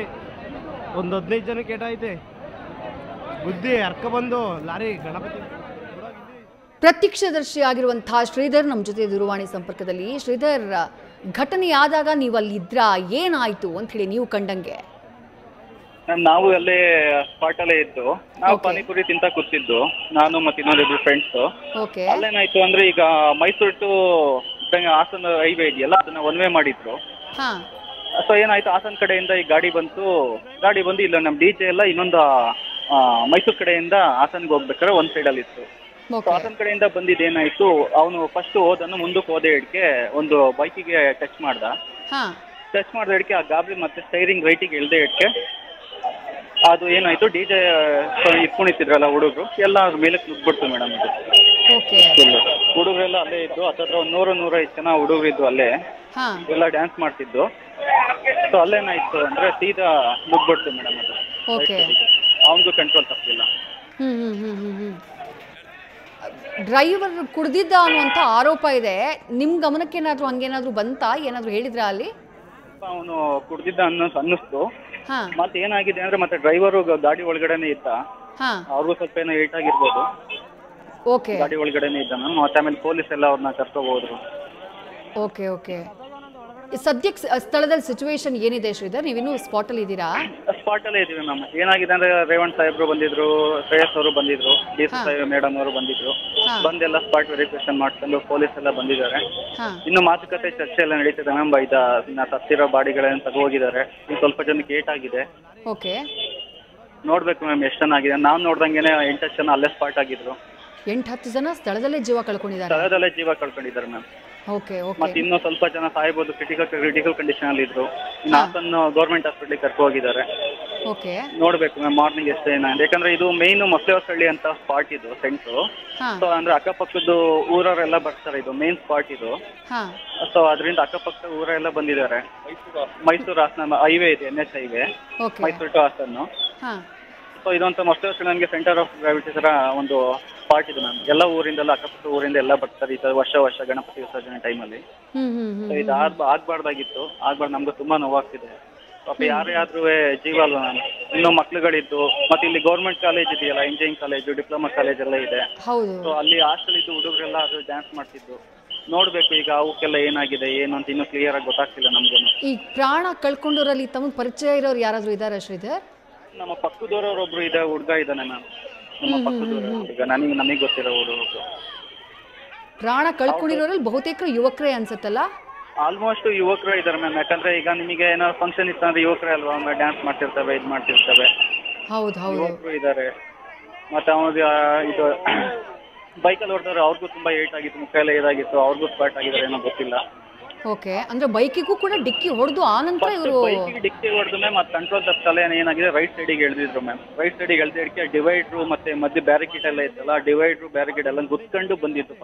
ಒಂದು 15 ಜನಕ್ಕೆ ಏಟಾಯ್ತೆ, ಬುದ್ಧಿ ಅರ್ಕ ಬಂದು ಲಾರಿ ಗಣಪತಿ. ಪ್ರತ್ಯಕ್ಷದರ್ಶಿಯಾಗಿರುವಂತಹ ಶ್ರೀಧರ್ ನಮ್ಮ ಜೊತೆ ದೂರವಾಣಿ ಸಂಪರ್ಕದಲ್ಲಿ. ಶ್ರೀಧರ್, ಘಟನೆ ಆದಾಗ ನೀವು ಅಲ್ಲಿದ್ರಾ? ಏನಾಯ್ತು ಅಂತ ಹೇಳಿ ನೀವು ಕಂಡಂಗೆ? ನಾವು ಅಲ್ಲೇ ಸ್ಪಾಟ್ ಅಲ್ಲೇ ಇದ್ದು, ನಾವು ಪಾನಿಪುರಿ ತಿಂತ ಕೂತಿದ್ದು, ನಾನು ಮತ್ತೆ ಇನ್ನೊಂದು ಫ್ರೆಂಡ್ಸ್. ಅಲ್ಲೇನಾಯ್ತು ಅಂದ್ರೆ, ಈಗ ಮೈಸೂರು ಟು ಹಾಸನ ಹೈವೇ ಇದೆಯಲ್ಲ, ಅದನ್ನ ಒನ್ ವೇ ಮಾಡಿದ್ರು. ಸೊ ಏನಾಯ್ತು, ಹಾಸನ ಕಡೆಯಿಂದ ಈ ಗಾಡಿ ಬಂದು ಇಲ್ಲ ನಮ್ಮ ಡಿಜೆ ಎಲ್ಲ ಇನ್ನೊಂದು ಮೈಸೂರು ಕಡೆಯಿಂದ ಹಾಸನ್ಗೆ ಹೋಗ್ಬೇಕಾದ್ರೆ ಒಂದ್ ಸೈಡ್ ಅಲ್ಲಿ ಇತ್ತು. ಹಾಸನ ಕಡೆಯಿಂದ ಬಂದಿದ್ದು ಏನಾಯ್ತು, ಅವನು ಫಸ್ಟ್ ಹೋದನ್ನು ಮುಂದಕ್ಕೆ ಹೋದೆ ಹಿಡ್ಕೆ ಒಂದು ಬೈಕಿಗೆ ಟಚ್ ಮಾಡಿದ ಹಿಡ್ಕೆ ಆ ಗಾಬರಿ ಮತ್ತೆ ಸ್ಟೈರಿಂಗ್ ರೈಟಿಗೆ ಇಳ್ದೆ ಹಿಡ್ಕೆ ಅದು ಏನಾಯ್ತು, ಡಿಜೆ ಇಟ್ಕೊಂಡಿದ್ರಲ್ಲ ಹುಡುಗರು ಎಲ್ಲ ಅದ್ರ ಮೇಲೆ ನುಗ್ಬಿಡ್ತು ಮೇಡಮ್. ಹುಡುಗರೆಲ್ಲ ಅಲ್ಲೇ ಇದ್ದು, ಹತ್ತತ್ರ 100-105 ಜನ ಹುಡುಗರು ಇದ್ದು ಅಲ್ಲೇ, ಎಲ್ಲ ಡ್ಯಾನ್ಸ್ ಮಾಡ್ತಿದ್ದು. ಸೊ ಅಲ್ಲೇನಾಯ್ತು ಅಂದ್ರೆ ಸೀದಾ ನುಗ್ಬಿಡ್ತು ಮೇಡಮ್. ಅದು ಅವನಿಗೂ ಕಂಟ್ರೋಲ್ ತಪ್ಪಿಲ್ಲ. ಡ್ರೈವರ್ ಕುಡ್ದಿದ್ದ ಅನ್ನುವಂತ ಆರೋಪ ಇದೆ. ನಿಮ್ ಗಮನಕ್ಕೆ ಏನಾದ್ರು ಹಂಗೇನಾದ್ರು ಬಂತಾ? ಏನಾದ್ರು ಹೇಳಿದ್ರಾ ಅಲ್ಲಿ? ಅವನು ಕುಡ್ದಿದ್ದ ಅನ್ನಿಸ್ತು. ಮತ್ತೆ ಏನಾಗಿದೆ ಅಂದ್ರೆ, ಮತ್ತೆ ಡ್ರೈವರು ಗಾಡಿ ಒಳಗಡೆನೆ ಇದ್ದ, ಅವ್ರಿಗೂ ಸ್ವಲ್ಪ ಏನೋ ಏಟ್ ಆಗಿರ್ಬೋದು. ಗಾಡಿ ಒಳಗಡೆನೆ ಇದ್ದ. ಮತ್ತೆ ಆಮೇಲೆ ಪೊಲೀಸ್ ಎಲ್ಲ ಅವ್ರನ್ನ ಕರ್ಕೊಂಡು ಹೋದ್ರು. ಓಕೆ. ಸದ್ಯಕ್ಕೆ ಸ್ಥಳದಲ್ಲಿ ಸಿಚುವೇಶನ್ ಏನಿದೆ ಶ್ರೀಧರ್? ನೀವಿನ್ನೂ ಸ್ಪಾಟ್ ಅಲ್ಲಿ ಇದ್ದೀರಾ? ಸ್ಪಾಟ್ ಅಲ್ಲೇ ಇದೀವಿ ಮ್ಯಾಮ್. ಏನಾಗಿದೆ ಅಂದ್ರೆ, ರೇವಣ್ ಸಾಹೇಬ್ರು ಬಂದಿದ್ರು, ಶ್ರೇಯಸ್ ಅವರು ಬಂದಿದ್ರು, ಡಿ.ಸಿ. ಮೇಡಮ್ ಅವರು ಬಂದಿದ್ರು. ಬಂದೆಲ್ಲ ಸ್ಪಾಟ್ ವೆರಿಫಿಕೇಶನ್ ಮಾಡ್ಕೊಂಡು ಪೊಲೀಸ್ ಎಲ್ಲ ಬಂದಿದ್ದಾರೆ. ಇನ್ನು ಮಾತುಕತೆ ಚರ್ಚೆ ಎಲ್ಲ ನಡೀತಿದೆ ಮ್ಯಾಮ್. ಸತ್ತಿರೋ ಬಾಡಿಗಳನ್ನ ತಗೋ ಹೋಗಿದ್ದಾರೆ. ಇನ್ನು ಸ್ವಲ್ಪ ಜನಕ್ಕೆ ಏಟ್ ಆಗಿದೆ. ನೋಡ್ಬೇಕು ಮ್ಯಾಮ್ ಎಷ್ಟು ಜನ ಆಗಿದೆ. ನಾವ್ ನೋಡ್ದಂಗೆನೆ 8-10 ಜನ ಅಲ್ಲೇ ಸ್ಪಾಟ್ ಆಗಿದ್ರು. 8-10 ಜನ ಸ್ಥಳದಲ್ಲೇ ಜೀವ ಕಳ್ಕೊಂಡಿದ್ದಾರೆ ಮ್ಯಾಮ್. ಮತ್ತೆ ಇನ್ನೂ ಸ್ವಲ್ಪ ಜನ ಸಾಯ್ಬೋದು, ಕ್ರಿಟಿಕಲ್ ಕಂಡೀಷನ್ ಅಲ್ಲಿ ಇದ್ರು. ಹಾಸನ್ ಗೌರ್ಮೆಂಟ್ ಹಾಸ್ಪಿಟಲ್ ಕರ್ಕೊ ಹೋಗಿದ್ದಾರೆ. ನೋಡ್ಬೇಕು ಮ್ಯಾಮ್ ಮಾರ್ನಿಂಗ್ ಎಷ್ಟು ಏನಾಗಿದೆ. ಯಾಕಂದ್ರೆ ಇದು ಮೇನ್ ಮೊಸಳೆಹಳ್ಳಿ ಅಂತ ಸ್ಪಾಟ್ ಇದು ಸೆಂಟ್ರು. ಸೊ ಅಂದ್ರೆ ಅಕ್ಕಪಕ್ಕದ್ದು ಊರವರೆಲ್ಲ ಬರ್ತಾರೆ. ಇದು ಮೇನ್ ಸ್ಪಾಟ್ ಇದು. ಸೊ ಅದರಿಂದ ಅಕ್ಕಪಕ್ಕ ಊರೆಲ್ಲ ಬಂದಿದ್ದಾರೆ. ಮೈಸೂರು ಹಾಸನ ಹೈವೇ ಇದೆ, NH ಹೈವೇ, ಮೈಸೂರು ಟು ಹಾಸನ್ನು. ಸೊ ಇದೊಂದು ಮೊಸಳೆಹಳ್ಳಿ ನಮಗೆ ಸೆಂಟರ್ ಆಫ್ ಗ್ರಾವಿಟಿ ತರ ಒಂದು ಸ್ಪಾಟ್ ಇದು ಮ್ಯಾಮ್. ಎಲ್ಲ ಊರಿಂದೆಲ್ಲ ಅಕ್ಕಪಕ್ಕ ಊರಿಂದ ಎಲ್ಲ ಬರ್ತಾರೆ ಈ ವರ್ಷ ಗಣಪತಿ ವಿಸರ್ಜನೆ ಟೈಮಲ್ಲಿ. ಇದು ಆಗ್ಬಾರ್ದಾಗಿತ್ತು. ನಮ್ಗೆ ತುಂಬಾ ನೋವಾಗ್ತಿದೆ. ಪಾಪ ಯಾರಾದ್ರೂ ಜೀವ ಅಲ್ವಾ ಮ್ಯಾಮ್. ಇನ್ನೂ ಮಕ್ಳುಗಳಿದ್ದು, ಮತ್ತೆ ಇಲ್ಲಿ ಗೌರ್ಮೆಂಟ್ ಕಾಲೇಜ್ ಇದೆಯಲ್ಲ, ಇಂಜಿನಿಯರಿಂಗ್ ಕಾಲೇಜು, ಡಿಪ್ಲೊಮಾ ಕಾಲೇಜ್ ಎಲ್ಲ ಇದೆ. ಸೊ ಅಲ್ಲಿ ಹಾಸ್ಟೆಲ್ ಇದ್ದು ಹುಡುಗರೆಲ್ಲ ಅದು ಡ್ಯಾನ್ಸ್ ಮಾಡ್ತಿದ್ದು. ನೋಡ್ಬೇಕು ಈಗ ಅವಕ್ಕೆಲ್ಲ ಏನಾಗಿದೆ ಏನು ಅಂತ ಇನ್ನೂ ಕ್ಲಿಯರ್ ಆಗಿ ಗೊತ್ತಾಗ್ತಿಲ್ಲ ನಮ್ಗೂ. ಈ ಪ್ರಾಣ ಕಳ್ಕೊಂಡವರಲ್ಲಿ ತಮಗೆ ಪರಿಚಯ ಇರೋರು ಯಾರಾದ್ರೂ ಇದಾರ ಶ್ರೀಧರ್? ನಮ್ಮ ಪಕ್ಕದವರೊಬ್ರು ಇದೆ, ಹುಡುಗ ಇದ್ದಾನೆ ಮ್ಯಾಮ್. ನಮ್ಮ ಪಕ್ಕದವರ ಹುಡುಗ, ನಮಗೆ ಗೊತ್ತಿರೋ ಹುಡುಗ. ಪ್ರಾಣ ಕಳ್ಕೊಂಡಿರೋರಲ್ಲಿ ಬಹುತೇಕ ಯುವಕರೇ ಅನ್ಸುತ್ತಲ್ಲ? ಆಲ್ಮೋಸ್ಟ್ ಯುವಕರು ಇದಾರೆ ಮ್ಯಾಮ್. ಯಾಕಂದ್ರೆ ಈಗ ನಿಮಗೆ ಏನಾದ್ರು ಫಂಕ್ಷನ್ ಇತ್ತು ಅಂದ್ರೆ ಯುವಕರೇ ಅಲ್ವಾ, ಡ್ಯಾನ್ಸ್ ಮಾಡ್ತಿರ್ತವೆ, ಇದು ಮಾಡ್ತಿರ್ತವೆ. ಯುವಕರು ಇದಾರೆ. ಮತ್ತೆ ಅವನಿಗೆ ಇದು ಬೈಕಲ್ಲಿ ಹೊಡೆದವ್ರು, ಅವ್ರಿಗೂ ತುಂಬಾ ಏಟ್ ಆಗಿತ್ತು, ಮುಖ ಎಲ್ಲ ಇದಾಗಿತ್ತು, ಅವ್ರಿಗೂ ಸ್ಪಾಟ್ ಆಗಿದ್ದಾರೆ ಏನೋ ಗೊತ್ತಿಲ್ಲ. ಓಕೆ, ಅಂದ್ರೆ ಬೈಕಿಗೂ ಕೂಡ ಡಿಕ್ಕಿ ಹೊಡೆದು ಆನಂತರ ಇವರು ಬೈಕಿಗೆ ಡಿಕ್ಕಿ ಹೊಡೆದು ಮ್ಯಾಮ್ ಅದು ಕಂಟ್ರೋಲ್ ತಪ್ಪಲೆ ಏನಾಗಿದೆ ರೈಟ್ ಸೈಡಿಗೆ ಎಳೆದಿದ್ರು ಮ್ಯಾಮ್. ರೈಟ್ ಸೈಡಿಗೆ ಎಳೆದಿದ್ದಕ್ಕೆ ಡಿವೈಡ್ರು ಮತ್ತೆ ಮಧ್ಯೆ ಬ್ಯಾರಿಕೇಡ್ ಎಲ್ಲ ಇತ್ತಲ್ಲ, ಡಿವೈಡ್ರು ಬ್ಯಾರಿಕೇಡ್ ಎಲ್ಲ ಗುದ್ಕೊಂಡು ಬಂದಿತ್ತು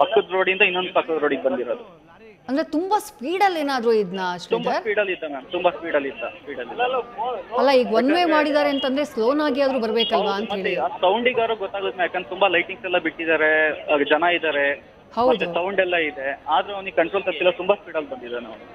ಪಕ್ಕದ ರೋಡಿಂದ ಇನ್ನೊಂದು ಪಕ್ಕದ ರೋಡಿಗೆ ಬಂದಿರೋದು. ಅಂದ್ರೆ ತುಂಬಾ ಸ್ಪೀಡಲ್ಲಿ ಏನಾದ್ರು ಇದನ್ನ ತುಂಬಾ ಸ್ಪೀಡಲ್ಲಿ ಇತ್ತ ಮ್ಯಾಮ್, ತುಂಬಾ ಸ್ಪೀಡಲ್ಲಿ ಇತ್ತ. ಅಲ್ಲ ಈಗ ಒನ್ ವೇ ಮಾಡಿದ್ದಾರೆ ಅಂತಂದ್ರೆ ಸ್ಲೋನಾಗಿ ಆದ್ರೂ ಬರ್ಬೇಕಲ್ವಾ ಅಂತ ಹೇಳಿ. ಸೌಂಡಿಗಾರು ಗೊತ್ತಾಗುತ್ತೆ ಯಾಕಂದ್ರೆ ತುಂಬಾ ಲೈಟಿಂಗ್ಸ್ ಎಲ್ಲ ಬಿಟ್ಟಿದ್ದಾರೆ, ಜನ ಇದ್ದಾರೆ, ಮತ್ತೆ ಸೌಂಡ್ ಎಲ್ಲ ಇದೆ, ಆದ್ರೂ ಅವನಿಗೆ ಕಂಟ್ರೋಲ್ ತಪ್ಪಿಲ್ಲ, ತುಂಬಾ ಸ್ಪೀಡಲ್ಲಿ ಬಂದಿದ್ದಾನೆ ಅವನು.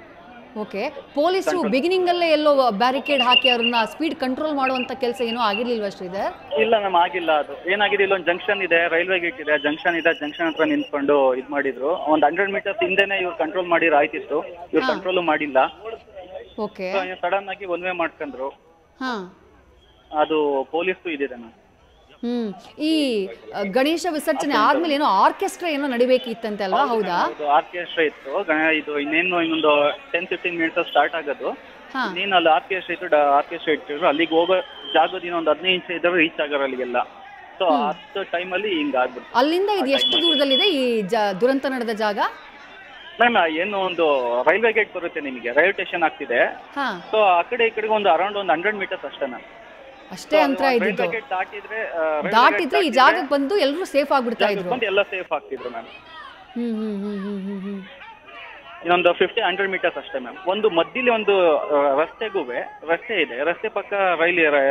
ಓಕೆ, ಪೊಲೀಸರು ಬಿಗಿನಿಂಗ್ ಅಲ್ಲೇ ಎಲ್ಲೋ ಬ್ಯಾರಿಕೇಡ್ ಹಾಕಿ ಅವ್ರನ್ನ ಸ್ಪೀಡ್ ಕಂಟ್ರೋಲ್ ಮಾಡುವಂತ ಕೆಲಸ ಏನೋ ಆಗಿರ್ಲಿಲ್ವಾ ಶ್ರೀಧರ್? ಇಲ್ಲ ಮ್ಯಾಮ್, ಆಗಿಲ್ಲ. ಅದು ಏನಾಗಿದೆ, ಇಲ್ಲೊಂದು ಜಂಕ್ಷನ್ ಇದೆ, ರೈಲ್ವೆ ಗೇಟ್ ಇದೆ, ಜಂಕ್ಷನ್ ಇದೆ, ಜಂಕ್ಷನ್ ಹತ್ರ ನಿಂತ್ಕೊಂಡು ಇದು ಮಾಡಿದ್ರು. ಒಂದು 100 ಮೀಟರ್ಸ್ ಹಿಂದೆನೆ ಇವ್ರು ಕಂಟ್ರೋಲ್ ಮಾಡಿರೋ ಆಯ್ತಿತ್ತು, ಇವ್ರು ಕಂಟ್ರೋಲ್ ಮಾಡಿಲ್ಲ. ಓಕೆ, ಸಡನ್ ಆಗಿ ಒನ್ ವೇ ಮಾಡ್ಕೊಂಡ್ರು. ಅದು ಪೊಲೀಸ್ ಇದೆ ಮ್ಯಾಮ್. ಈ ಗಣೇಶ ವಿಸರ್ಜನೆ ಆದ್ಮೇಲೆ ಏನೋ ಆರ್ಕೆಸ್ಟ್ರಾ ಏನೋ ನಡಿಬೇಕಿತ್ತಂತೆ ಅಲ್ವಾ? ಹೌದಾ, ಆರ್ಕೆಸ್ಟ್ರಾ ಇತ್ತು. ಇದು ಇನ್ನೊಂದು 10-15 ಮಿನಿಟ್ಸ್ ಸ್ಟಾರ್ಟ್ ಆಗೋದು. ನೀನು ಅಲ್ಲಿ ಆರ್ಕೆಸ್ಟ್ರಾ ಇಟ್ಟಿದ್ರು, ಅಲ್ಲಿಗೆ ಹೋಗೋ ಜಾಗದ ಇನ್ನೊಂದು 15 ಇಂಚ್ ಇದ್ರೆ ರೀಚ್ ಆಗೋರು ಅಲ್ಲಿಗೆಲ್ಲ. ಸೊ ಅಷ್ಟು ಟೈಮಲ್ಲಿ ಹಿಂಗ ಆಗ್ಬಿಟ್ಟು. ಅಲ್ಲಿಂದ ಇದು ಎಷ್ಟು ದೂರದಲ್ಲಿದೆ ಈ ದುರಂತ ನಡೆದ ಜಾಗ? ಮ್ಯಾಮ್ ಏನು ಒಂದು ರೈಲ್ವೆ ಗೇಟ್ ಬರುತ್ತೆ ನಿಮಗೆ, ರೈಲ್ವೆ ಸ್ಟೇಷನ್ ಆಗ್ತಿದೆ. ಸೊ ಆ ಕಡೆ ಈ ಕಡೆಗೆ ಒಂದು ಅರೌಂಡ್ ಒಂದು 100 ಮೀಟರ್ಸ್ ಅಷ್ಟೇ ಮ್ಯಾಮ್. ಅಷ್ಟೇ ಅಂತರ ಇದ್ದಿದ್ದು. ದಾಟಿದ್ರೆ ಈ ಜಾಗಕ್ಕೆ ಬಂದು ಎಲ್ಲರೂ ಸೇಫ್ ಆಗ್ಬಿಡ್ತಾ ಇದ್ರು, ಎಲ್ಲ ಸೇಫ್ ಆಗ್ತಿದ್ರು ಮ್ಯಾಮ್. ಇನ್ನೊಂದು 50-100 ಮೀಟರ್ಸ್ ಅಷ್ಟೇ ಮ್ಯಾಮ್. ಒಂದು ಮಧ್ಯಲಿ ಒಂದು ರಸ್ತೆ ಇದೆ, ರಸ್ತೆ ಪಕ್ಕ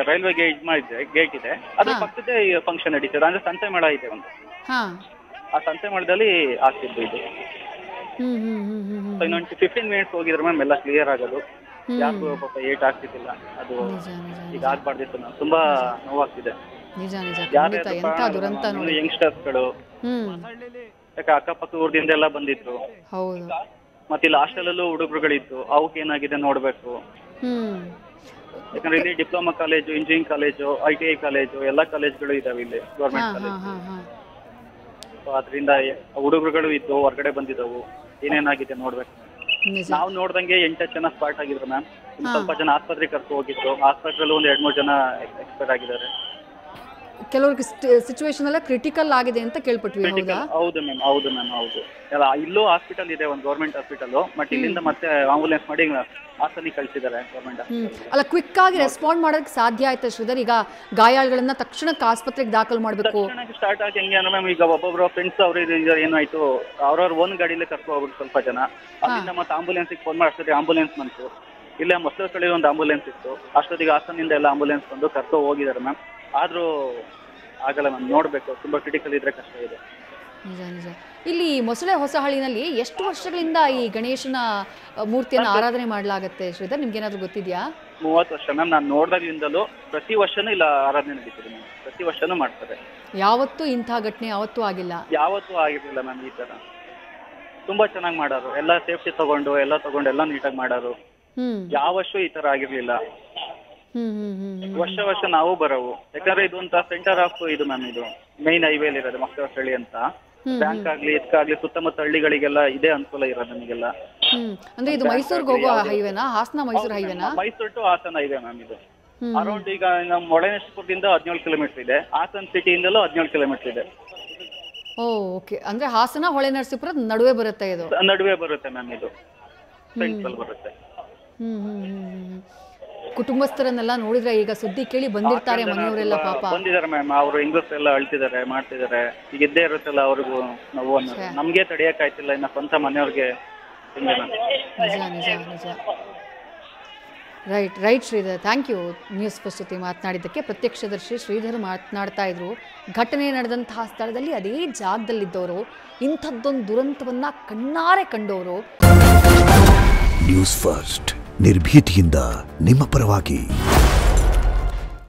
ರೈಲ್ವೆ ಗೇಟ್ ಇದೆ, ಅದ್ರ ಪಕ್ಕದೇ ಫಂಕ್ಷನ್ ನಡೀತದೆ. ಅಂದ್ರೆ ಸಂತೆ ಮೇಳ ಇದೆ ಒಂದು, ಆ ಸಂತೆ ಮೇಳದಲ್ಲಿ ಆಗ್ತಿದ್ದು ಇದು. ಇನ್ನೊಂದು 15 ಮಿನಿಟ್ಸ್ ಹೋಗಿದ್ರೆ ಮ್ಯಾಮ್ ಎಲ್ಲ ಕ್ಲಿಯರ್ ಆಗೋದು. ಯಾರು ಪಾಪ ಏಟ್ ಆಗ್ತಿದ್ದಿಲ್ಲ, ಅದು ಈಗ ಆಗ್ಬಾರ್ದಿತ್ತು ಮ್ಯಾಮ್. ತುಂಬಾ ನೋವಾಗ್ತಿದೆ. ಯಂಗ್ಸ್ಟರ್ಸ್ಗಳು ಯಾಕೆ ಅಕ್ಕಪಕ್ಕ ಊರ್ದಿಂದ ಎಲ್ಲ ಬಂದಿದ್ರು, ಮತ್ತೆ ಇಲ್ಲಿ ಹಾಸ್ಟೆಲ್ ಹುಡುಗರುಗಳಿತ್ತು, ಅವಕ್ಕೆ ಏನಾಗಿದೆ ನೋಡ್ಬೇಕು. ಯಾಕಂದ್ರೆ ಇಲ್ಲಿ diploma college, engineering college, ITI college ಎಲ್ಲ ಕಾಲೇಜ್ಗಳು ಇದಾವೆ ಇಲ್ಲಿ, ಗೌರ್ಮೆಂಟ್ ಕಾಲೇಜ್. ಅದರಿಂದ ಹುಡುಗರುಗಳು ಇದ್ದು ಹೊರಗಡೆ ಬಂದಿದ್ದವು, ಏನೇನಾಗಿದೆ ನೋಡ್ಬೇಕು. ನಾವು ನೋಡ್ದಂಗೆ 8 ಜನ ಸ್ಪಾಟ್ ಆಗಿದ್ರು ಮ್ಯಾಮ್. ಸ್ವಲ್ಪ ಜನ ಆಸ್ಪತ್ರೆಗೆ ಕರ್ಕೊಂಡು ಹೋಗಿತ್ತು, ಆಸ್ಪತ್ರೆಯಲ್ಲಿ ಒಂದು 2-3 ಜನ ಎಕ್ಸ್ಪೈರ್ ಆಗಿದ್ದಾರೆ. ಕೆಲವ್ರಿಗೆ ಸಿಚುವೇಶನ್ ಎಲ್ಲ ಕ್ರಿಟಿಕಲ್ ಆಗಿದೆ ಅಂತ ಕೇಳ್ಪಟ್ವಿ. ಹೌದು ಮ್ಯಾಮ್, ಹೌದು ಮ್ಯಾಮ್, ಹೌದು. ಇಲ್ಲೂ ಹಾಸ್ಪಿಟಲ್ ಇದೆ, ಒಂದು ಗೌರ್ಮೆಂಟ್ ಹಾಸ್ಪಿಟಲ್, ಬಟ್ ಇಲ್ಲಿಂದ ಮತ್ತೆ ಆಂಬುಲೆನ್ಸ್ ಮಾಡಿ ಹಾಸನಿಗೆ ಕಳಿಸಿದ್ದಾರೆ ಗೌರ್ಮೆಂಟ್. ಅಲ್ಲ, ಕ್ವಿಕ್ ಆಗಿ ರೆಸ್ಪಾಂಡ್ ಮಾಡೋದಕ್ಕೆ ಸಾಧ್ಯ ಆಯ್ತಾ ಶ್ರೀಧರ್? ಈಗ ಗಾಯಾಳುಗಳನ್ನ ತಕ್ಷಣಕ್ಕೆ ಆಸ್ಪತ್ರೆಗೆ ದಾಖಲು ಮಾಡಬೇಕು. ಸ್ಟಾರ್ಟ್ ಆಗಿ ಹೆಂಗೆ ಅಂದ್ರೆ ಮ್ಯಾಮ್, ಈಗ ಒಬ್ಬೊಬ್ರು ಫ್ರೆಂಡ್ಸ್ ಅವ್ರ ಏನಾಯ್ತು, ಅವ್ರವ್ರ ಓನ್ ಗಾಡಿಲೇ ಕರ್ಕೊಂಡು ಹೋಗ್ಬಿಟ್ಟು ಸ್ವಲ್ಪ ಜನ, ಅಲ್ಲಿಂದ ಮತ್ತೆ ಆಂಬುಲೆನ್ಸ್ಗೆ ಫೋನ್ ಮಾಡಿ ಆಂಬುಲೆನ್ಸ್ ಬಂತು. ಇಲ್ಲೇ ಮೊಸಳೆ ಒಂದು ಆಂಬುಲೆನ್ಸ್ ಇತ್ತು, ಅಷ್ಟೊತ್ತಿಗೆ ಹಾಸನಿಂದ ಎಲ್ಲ ಆಂಬುಲೆನ್ಸ್ ಬಂದು ಕರ್ಕೊಂಡು ಹೋಗಿದ್ದಾರೆ ಮ್ಯಾಮ್. ಆದ್ರೂ ಆಗಲ್ಲ ಮ್ಯಾಮ್, ನೋಡ್ಬೇಕು, ತುಂಬಾ ಕ್ರಿಟಿಕಲ್ ಇದ್ರೆ ಕಷ್ಟ ಇದೆ. ನಿಜ ನಿಜ. ಇಲ್ಲಿ ಮೊಸಳೆ ಹೊಸಹಳ್ಳಿನಲ್ಲಿ ಎಷ್ಟು ವರ್ಷಗಳಿಂದ ಈ ಗಣೇಶನ ಮೂರ್ತಿಯನ್ನು ಆರಾಧನೆ ಮಾಡಲಾಗುತ್ತೆ ಶ್ರೀಧರ್? ನಿಮ್ಗೇನಾದ್ರೂ ಗೊತ್ತಿದ್ಯಾ? 30 ವರ್ಷ ಮ್ಯಾಮ್. ನಾನು ನೋಡಿದಾಗಿಂದಲೂ ಪ್ರತಿ ವರ್ಷನೂ ಇಲ್ಲ ಆರಾಧನೆ ನಡೀತದೆ ಮ್ಯಾಮ್, ಪ್ರತಿ ವರ್ಷನೂ ಮಾಡ್ತಾರೆ. ಯಾವತ್ತೂ ಇಂಥ ಘಟನೆ ಯಾವತ್ತೂ ಆಗಿಲ್ಲ? ಯಾವತ್ತೂ ಆಗಿರ್ಲಿಲ್ಲ ಮ್ಯಾಮ್ ಈ ತರ. ತುಂಬಾ ಚೆನ್ನಾಗಿ ಮಾಡೋರು, ಎಲ್ಲ ಸೇಫ್ಟಿ ತಗೊಂಡು ಎಲ್ಲ ನೀಟಾಗಿ ಮಾಡೋರು. ಯಾವ ವರ್ಷ ಈ ತರ ಆಗಿರ್ಲಿಲ್ಲ. ವರ್ಷ ನಾವು ಬರೋವು, ಯಾಕಂದ್ರೆ ಇದು ಅಂತ ಸೆಂಟರ್ ಆಫ್ ಇದು ಮ್ಯಾಮ್, ಇದು ಮೈನ್ ಹೈವೇಲಿ ಇರೋದು ಮಕ್ಕಳ ಹಳ್ಳಿ ಅಂತ. ಬ್ಯಾಂಕ್ ಆಗ್ಲಿ ಇದಕ್ಕಾಗ್ಲಿ ಸುತ್ತಮುತ್ತ ಹಳ್ಳಿಗಳಿಗೆಲ್ಲ ಇದೇ ಅನುಕೂಲ ಇರೋದು ನಮಗೆಲ್ಲ. ಅಂದ್ರೆ ಇದು ಮೈಸೂರಿಗೆ ಹೋಗೋ ಹೈವೇನಾ? ಹಾಸನ ಮೈಸೂರು ಹೈವೇನಾ? Mysuru to Hassan highway ma'am ಇದು. ಅರೌಂಡ್ ಈಗ ನಮ್ಮ ಹೊಳೆನರಸೀಪುರದಿಂದ 17 ಕಿಲೋಮೀಟರ್ ಇದೆ, ಹಾಸನ ಸಿಟಿಯಿಂದಲೂ 17 ಕಿಲೋಮೀಟರ್ ಇದೆ. ಓಕೆ, ಅಂದ್ರೆ ಹಾಸನ ಹೊಳೆನರಸೀಪುರ ನಡುವೆ ಬರುತ್ತೆ ಇದು? ನಡುವೆ ಬರುತ್ತೆ ಮ್ಯಾಮ್, ಇದು ಸೆಂಟ್ರಲ್ ಬರುತ್ತೆ. ಕುಟುಂಬಸ್ಥರನ್ನೆಲ್ಲ ನೋಡಿದ್ರೆ ಈಗ ಸುದ್ದಿ ಕೇಳಿ ಬಂದಿರ್ತಾರೆ ಮನೆಯವರೆಲ್ಲ, ಪಾಪ ಬಂದಿದ್ದಾರೆ ಮ್ಯಾಮ್. ಅವರು ಹೆಂಗಸ್ ಎಲ್ಲ ಅಳ್ತಿದ್ದಾರೆ, ಮಾಡ್ತಿದ್ದಾರೆ. ಈಗ ಇದ್ದೇ ಇರುತ್ತಲ್ಲ ಅವ್ರಿಗೂ ನೋವು ಅನ್ನೋದು, ನಮ್ಗೆ ತಡೆಯಕ್ ಆಯ್ತಿಲ್ಲ, ಇನ್ನ ಸ್ವಂತ ಮನೆಯವ್ರಿಗೆ. ನಿಜ ನಿಜ ನಿಜ. Right Shridhar, thank you news First ಜೊತೆ ಮಾತನಾಡಿದ್ದಕ್ಕೆ. ಪ್ರತ್ಯಕ್ಷದರ್ಶಿ ಶ್ರೀಧರ್ ಮಾತನಾಡ್ತಾ ಇದ್ರು. ಘಟನೆ ನಡೆದಂತಹ ಸ್ಥಳದಲ್ಲಿ ಅದೇ ಜಾಗದಲ್ಲಿದ್ದವರು, ಇಂಥದ್ದೊಂದು ದುರಂತವನ್ನ ಕಣ್ಣಾರೆ ಕಂಡವರು. ನ್ಯೂಸ್ ಫಸ್ಟ್, ನಿರ್ಭೀತಿಯಿಂದ ನಿಮ್ಮ ಪರವಾಗಿ.